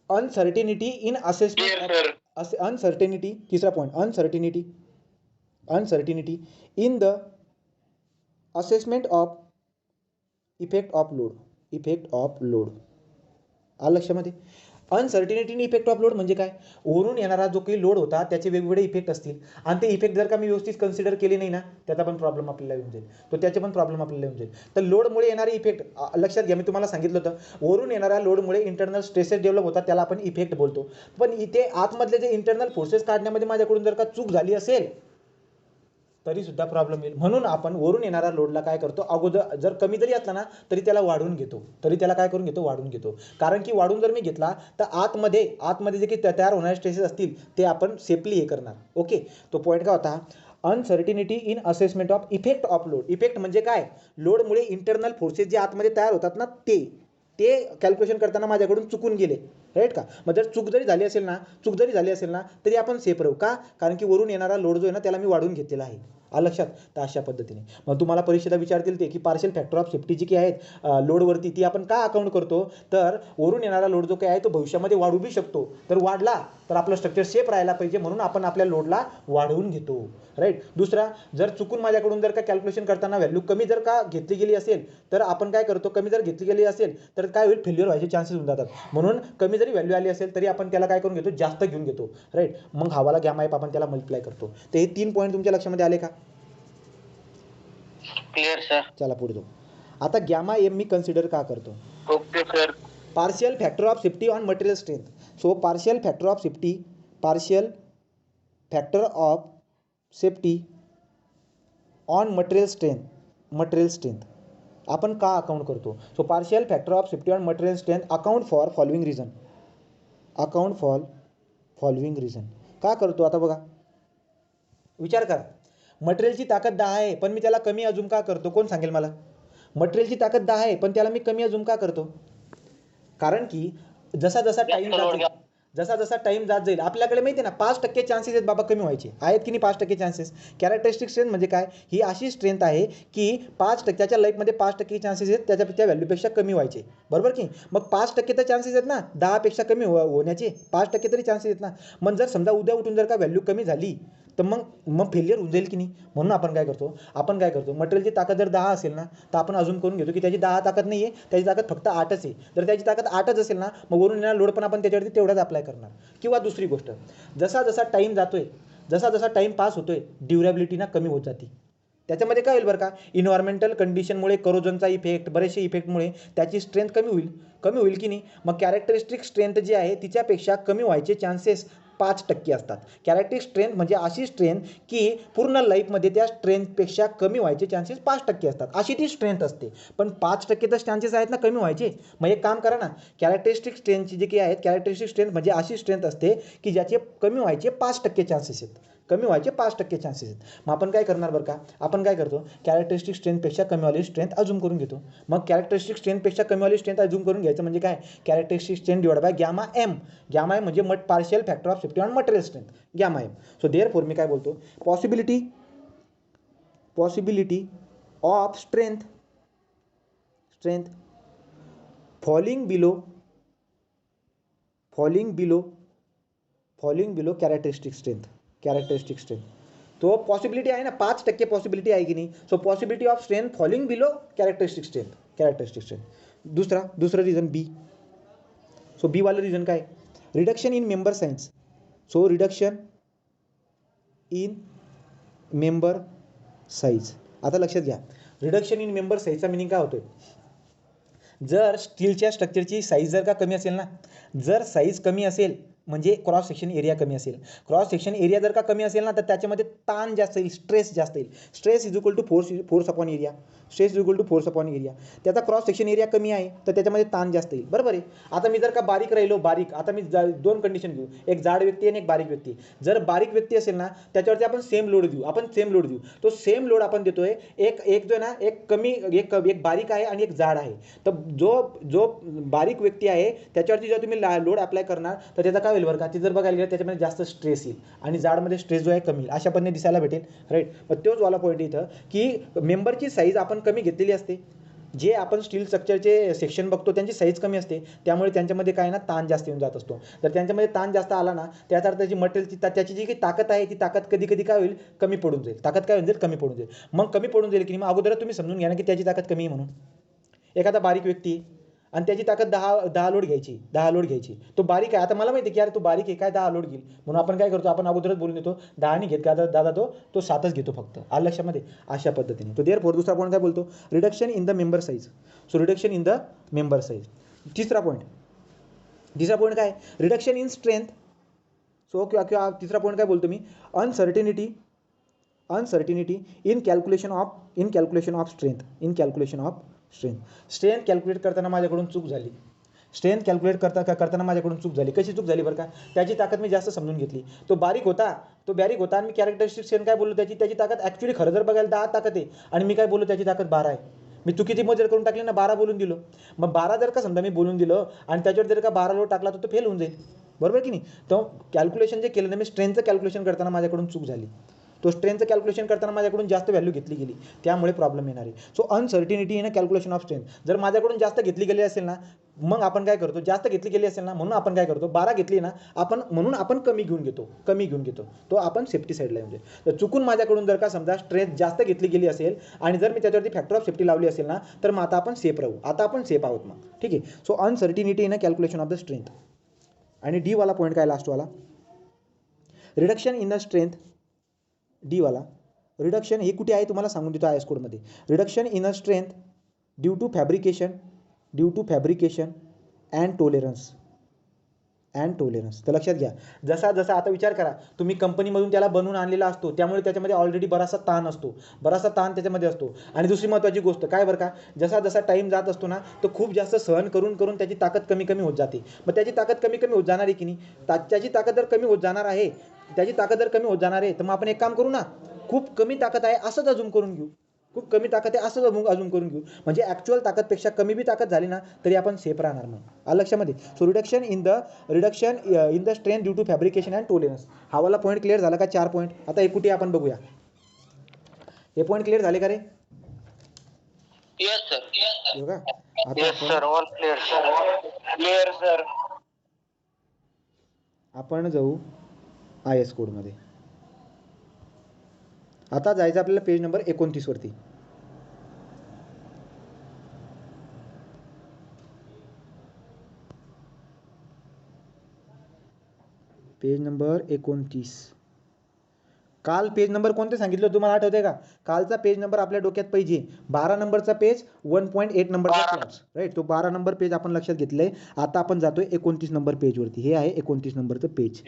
अनसर्टिनिटी इन असेसमेंट, अनसर्टिनिटी. तिसरा point, uncertainty in the assessment of effect of load. आलं लक्षामध्ये? Uncertainty in effect of load म्हणजे काय, वरून येणारा जो काही लोड होता त्याचे वेगवेगळे इफेक्ट असतील आणि ते इफेक्ट जर का मी व्यवस्थित कन्सिडर केले नाही ना, त्याचा पण प्रॉब्लेम आपल्याला येऊन जाईल. तो त्याचे पण प्रॉब्लेम आपल्याला येऊन जाईल. तर लोडमुळे येणारे इफेक्ट लक्षात घ्या, मी तुम्हाला सांगितलं होतं वरून येणाऱ्या लोडमुळे इंटरनल स्ट्रेसेस डेव्हलप होतात, त्याला आपण इफेक्ट बोलतो. पण इथे आतमधले जे इंटरनल फोर्सेस काढण्यामध्ये माझ्याकडून जर का चूक झाली असेल तरी सुद्धा प्रॉब्लेम येईल. म्हणून आपण वरून येणाऱ्या लोडला काय करतो, अगोदर जर कमी जरी असला ना तरी त्याला वाढवून घेतो, वाढून घेतो. कारण की वाढून जर मी घेतला तर आतमध्ये जे काही तयार होणारे स्ट्रेसेस असतील ते आपण सेफली हे करणार. ओके, तो पॉईंट काय होता, uncertainty in assessment of effect of load. Effect म्हणजे काय, लोडमुळे इंटरनल फोर्सेस जे आतमध्ये तयार होतात ना ते कॅल्क्युलेशन करताना माझ्याकडून चुकून गेले, राईट का? मग जर चूक जरी झाली असेल ना तरी आपण सेफ राहू का, कारण की वरून येणारा लोड जो आहे ना त्याला मी वाढवून घेतलेला आहे. लक्षात? तर अशा पद्धतीने मग तुम्हाला परीक्षेला विचारतील ते की पार्शियल फॅक्टर ऑफ सेफ्टी जी काही आहेत लोडवरती ती आपण का अकाउंट करतो, तर वरून येणारा लोड जो काही आहे तो भविष्यामध्ये वाढू बी शकतो. तर वाढला तर आपलं स्ट्रक्चर सेफ राहायला पाहिजे म्हणून आपण आपल्या लोडला वाढवून घेतो, राईट. दुसरा, जर चुकून माझ्याकडून जर का कॅल्क्युलेशन करताना व्हॅल्यू कमी जर का घेतली गेली असेल तर आपण काय करतो, कमी जर घेतली गेली असेल तर काय होईल, फेल्युअर व्हायचे चान्सेस होऊन जातात. म्हणून कमी जरी व्हॅल्यू आली असेल तरी आपण त्याला काय करून घेतो, जास्त घेऊन घेतो, राईट. मग हवाला गॅमा एफ आपण त्याला मल्टिप्लाय करतो. तर हे 3 पॉईंट तुमच्या लक्षामध्ये आले का? Clear sir. चला पुढे जाऊ. आता गॅमा एम मी कन्सिडर का करतो, okay sir. Partial factor of safety on material strength. So partial factor of safety on material strength आपण का अकाउंट करतो. So partial factor of safety on material strength account for following reason. का करतो, आता बघा विचार करा. मटेरियलची ताकद 10 आहे पण मी त्याला कमी अजून का करतो, कोण सांगेल मला? मटेरियलची ताकद 10 आहे पण त्याला मी कमी अजून का करतो, कारण की जसा जसा टाइम जात जाईल आपल्याकडे माहिती आहे ना 5% चान्सेस आहेत बाबा कमी व्हायचे, आहेत की नाही 5% चान्सेस. कॅरेक्टरिस्टिक स्ट्रेंथ म्हणजे काय, ही अशी स्ट्रेंथ आहे की 5%च्या लाईफमध्ये 5% चान्सेस आहेत त्या व्हॅल्यूपेक्षा कमी व्हायचे, बरोबर की. मग 5% तर चान्सेस आहेत ना 10पेक्षा कमी होण्याचे, 5% तरी चान्सेस आहेत ना. मग जर समजा उद्या उठून जर का व्हॅल्यू कमी झाली तर मग फेल्युअर होऊन जाईल की नाही. म्हणून आपण काय करतो, मटेरियलची ताकद जर 10 असेल ना तर आपण अजून करून घेतो की त्याची 10 ताकद नाही आहे, त्याची ताकद फक्त 8च आहे. जर त्याची ताकद 8च असेल ना मग वरून येणारा लोड पण आपण त्याच्यावरती तेवढाच अप्लाय करणार. किंवा दुसरी गोष्ट, जसा जसा टाईम पास होतोय ड्युरेबिलिटी ना कमी होत जाते. त्याच्यामध्ये काय होईल बरं का, इन्व्हायरमेंटल कंडिशनमुळे, करोजनचा इफेक्ट, बरेचसे इफेक्टमुळे त्याची स्ट्रेंथ कमी होईल की नाही. मग कॅरेक्टरिस्टिक स्ट्रेंथ जी आहे तिच्यापेक्षा कमी व्हायचे चान्सेस 5% असतात. कॅरेक्टरिस्टिक स्ट्रेंथ म्हणजे अशी स्ट्रेंथ की पूर्ण लाईफमध्ये त्या स्ट्रेंथपेक्षा कमी व्हायचे चान्सेस 5% असतात, अशी ती स्ट्रेंथ असते. पण 5% तर चान्सेस आहेत ना कमी व्हायचे. मग एक काम करा ना, कॅरेक्टरिस्टिक स्ट्रेंथची जे काही आहेत, कॅरेक्टरिस्टिक स्ट्रेंथ म्हणजे अशी स्ट्रेंथ असते की ज्याचे कमी व्हायचे 5% चान्सेस आहेत. कमी व्हायचे 5% चान्सेस आहेत. मग आपण काय करणार बरं का, आपण काय करतो, कॅरेक्टरिस्टिक स्ट्रेंथपेक्षा कमीवाली स्ट्रेंथ अजूम करून घेतो. मग कॅरेक्टरिस्टिक स्ट्रेंथपेक्षा कमीवाली स्ट्रेंथ अजूम करून घ्यायचं म्हणजे काय, characteristic strength divide by gamma M. Gamma M म्हणजे partial factor of safety on material strength, gamma M. So therefore मी काय बोलतो, possibility of strength falling below characteristic strength. तो पॉसिबिलिटी आहे ना, 5% पॉसिबिलिटी आहे की नाही. So possibility of strength falling below characteristic strength. दुसरं रिझन बी. सो बी वाला रिझन काय, reduction in member size. So reduction in member size. आता लक्षात घ्या, रिडक्शन इन मेंबर साईजचा मिनिंग काय होतोय, जर स्टीलच्या स्ट्रक्चरची साईज जर का कमी असेल ना, जर साईज कमी असेल म्हणजे क्रॉस सेक्शन एरिया कमी असेल. क्रॉस सेक्शन एरिया जर का कमी असेल ना, तर त्याच्यामध्ये ताण जास्त येईल, स्ट्रेस जास्त येईल. Stress is equal to force upon area. त्याचा क्रॉस सेक्शन एरिया कमी आहे तर त्याच्यामध्ये ताण जास्त येईल, बरोबर आहे. आता मी जर का बारीक राहिलो, आता मी 2 कंडिशन घेऊ, एक जाड व्यक्ती आणि एक बारीक व्यक्ती. जर बारीक व्यक्ती असेल ना, त्याच्यावरती आपण सेम लोड देऊ. तो सेम लोड आपण देतोय, एक जो ना, एक बारीक आहे आणि एक जाड आहे. तर जो बारीक व्यक्ती आहे त्याच्यावरती जर तुम्ही लोड अप्लाय करणार तर त्याचा काय होईल बरं का, ते जर बघायला गेलं त्याच्यामध्ये जास्त स्ट्रेस येईल आणि जाडमध्ये स्ट्रेस जो आहे कमी येईल, अशा पद्धतीने दिसायला भेटेल, राईट. मग तोच वाला पॉईंट इथं की मेंबरची साईज आपण कमी घेतलेली असते. जे आपण स्टील स्ट्रक्चरचे सेक्शन बघतो त्यांची साईज कमी असते, त्यामुळे त्यांच्यामध्ये काय ना, ताण जास्त येऊन जात असतो. जर त्यांच्यामध्ये ताण जास्त आला ना, त्याचा अर्थ त्याची मटेरियलची त्याची जी काही ताकद आहे ती ताकद कधी कधी काय होईल, कमी पडून जाईल. मग कमी पडून जाईल की मग अगोदर तुम्ही समजून घ्या ना की त्याची ताकद कमी आहे म्हणून. एखादा बारीक व्यक्ती आणि त्याची ताकद 10 लोड घ्यायची, तो बारीक आहे. आता मला माहिती आहे की यार तो बारीक आहे, काय 10 लोड घेईल, म्हणून आपण काय करतो, आपण अगोदरच बोलून देतो 10 नाही घेत का दादा, तो 7च घेतो फक्त. आलं लक्षामध्ये, अशा पद्धतीने. तो देअरफॉर दुसरा पॉईंट काय बोलतो, reduction in the member size. So reduction in the member size. तिसरा पॉईंट काय, रिडक्शन इन स्ट्रेंथ. सो किंवा तिसरा पॉईंट काय बोलतो मी, uncertainty in calculation of strength. Strength calculate करताना माझ्याकडून चूक झाली. कशी चूक झाली बरं का, त्याची ताकद मी जास्त समजून घेतली. तो बारीक होता आणि मी कॅरेक्टरिस्टिक स्ट्रेंथ काय बोललो, त्याची ताकद ॲक्च्युली खरं जर बघायला 10 ताकद आहे आणि मी काय बोललो त्याची ताकद 12 आहे. मी चुकीची मजर करून टाकली ना, 12 बोलून दिलो. मग 12 जर का समजा मी बोलून दिलं आणि त्याच्यावर जर का 12 लोड टाकला तर तो फेल होऊन जाईल, बरोबर की नाही. तर कॅल्क्युलेशन जे केलं ना मी, स्ट्रेंथचं कॅल्क्युलेशन करताना माझ्याकडून चूक झाली. तो स्ट्रेंथचं कॅल्क्युलेशन करताना माझ्याकडून जास्त व्हॅल्यू घेतली गेली, त्यामुळे प्रॉब्लेम येणार आहे. So uncertainty in a calculation of strength. जर माझ्याकडून जास्त घेतली गेली असेल ना, मग आपण काय करतो, जास्त घेतली गेली असेल ना, म्हणून आपण काय करतो, 12 घेतली ना आपण, म्हणून आपण कमी घेऊन घेतो. तो आपण सेफ्टी साईडला येऊन जाईल. तर चुकून माझ्याकडून जर का समजा स्ट्रेंथ जास्त घेतली गेली असेल आणि जर मी त्याच्यावरती फॅक्टर ऑफ सेफ्टी लावली असेल ना, तर मग आता आपण सेफ आहोत मग, ठीक आहे. So uncertainty in a calculation of the strength. आणि डी वाला पॉईंट काय, लास्टवाला, reduction in the strength. D वाला रिडक्शन हे कुठे आहे तुम्हाला सांगून देतो आयएस कोडमध्ये. Reduction in a strength due to fabrication and tolerance. तर लक्षात घ्या, जसा आता विचार करा, तुम्ही कंपनीमधून त्याला बनवून आणलेला असतो, त्यामुळे त्याच्यामध्ये ऑलरेडी बराचसा ताण त्याच्यामध्ये असतो. आणि दुसरी महत्त्वाची गोष्ट काय बरं का, जसा टाईम जात असतो ना, तो खूप जास्त सहन करून त्याची ताकद कमी होत जाते. मग त्याची ताकद कमी होत जाणार आहे की नाही, त्याची ताकद जर कमी होत जाणार आहे तर मग आपण एक काम करू ना, खूप कमी ताकद आहे असंच अजूम करून घेऊ. म्हणजे ॲक्च्युअल ताकदपेक्षा कमी बी ताकद झाली ना तरी आपण सेफ राहणार. मग आलं लक्षामध्ये. So reduction in the strength due to fabrication and tolerance. हा वाला पॉईंट क्लिअर झाला का, 4 पॉईंट. आता एक कुठे आपण बघूया, हे पॉईंट क्लिअर झाले का रे. Yes sir. आता क्लिअर सर. आपण जाऊ आयएस कोडमध्ये. आता जायचं आपल्याला पेज नंबर 29 वरती. Page number 29. काल पेज नंबर कोणते सांगितलं तुम्हाला आठवते का, कालचा पेज नंबर आपल्या डोक्यात पाहिजे. 12 नंबरचा पेज 1.8 नंबरचा क्लास, राईट. तो 12 नंबर पेज आपण लक्षात घेतलंय. आता आपण जातोय 29 नंबर पेजवरती. हे आहे 29 नंबरचं पेज,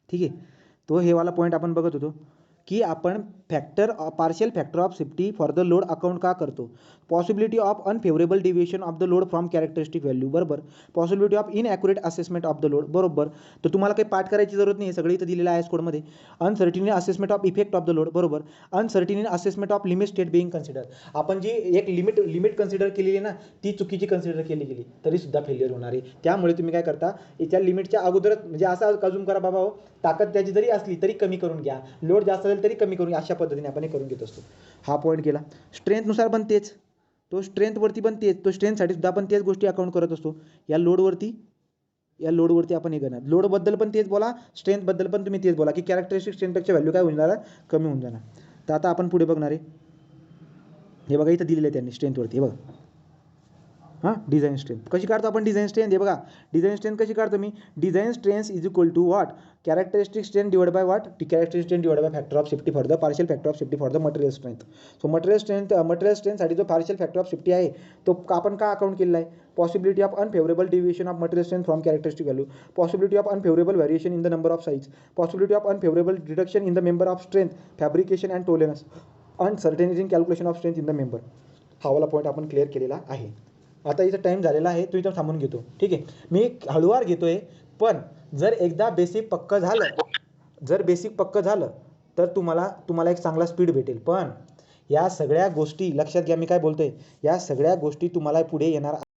ठीक आहे. तो हे वाला पॉईंट आपण बघत होतो की आपण partial factor of safety for the load account का करतो? Possibility of unfavourable deviation of the load from characteristic value, बरोबर. Possibility of inaccurate assessment of the load, बरोबर. तर तुम्हाला काही पाठ करायची जरूरत नाही, सगळं इथं दिलेलं आहे कोडमध्ये. Uncertainty assessment of effect of the load, बरोबर. Uncertainty assessment of limit state being consider, आपण जी एक लिमिट कन्सिडर केलेली आहे ना, ती चुकीची कन्सिडर केली गेली तरी सुद्धा फेल्युअर होणार आहे. त्यामुळे तुम्ही काय करता, त्या लिमिटच्या अगोदरच म्हणजे असा अजून करा बाबा हो, ताकद त्याची जरी असली तरी कमी करून घ्या, लोड जास्त असेल तरी कमी करून घ्या, अशा पद्धतीने आपण हे करून घेत असतो. हा पॉईंट केला. स्ट्रेंथनुसार पण तेच, तो स्ट्रेंथवरती पण तेच, तो स्ट्रेंथसाठी सुद्धा आपण तेच गोष्टी अकाउंट करत असतो. या लोडवरती आपण हे करणार, लोडबद्दल पण तेच बोला, स्ट्रेंथबद्दल पण तुम्ही तेच बोला की कॅरेक्टरिस्टिक स्ट्रेंथपेक्षा व्हॅल्यू काय होऊन जाणार, कमी होऊन जाणार. तर आता आपण पुढे बघणार आहे. हे बघा इथं दिलेलं आहे त्यांनी स्ट्रेंथवरती, हे बघा. हां, डिझाईन स्ट्रेंथ कशी काढतो आपण? डिझाईन स्ट्रेंथ, हे बघा डिझाईन स्ट्रेंथ कशी काढतो मी? Design strength is equal to what? Characteristic strength divide by what? Characteristic strength divide by factor of safety for the partial factor of safety for the material strength. So material स्ट्रेंथसाठी जो partial factor of safety आहे तो आपण का account केलेला आहे? Possibility of unfavourable deviation of material strength from characteristic value, possibility of unfavourable variation in the number of size, possibility of unfavourable reduction in the member of strength, fabrication and tolerance, uncertainty in calculation of strength in the member. हा वाला point आपण clear केलेला आहे. आता इथं time झालेला आहे, तो इथं थांबून घेतो. ठीक आहे, मी हळूवार घेतोय, पण जर एकदा बेसिक पक्क झालं तर तुम्हाला एक चांगला स्पीड भेटेल. पण या सगळ्या गोष्टी लक्षात घ्या, मी काय बोलतोय, या सगळ्या गोष्टी तुम्हाला पुढे येणार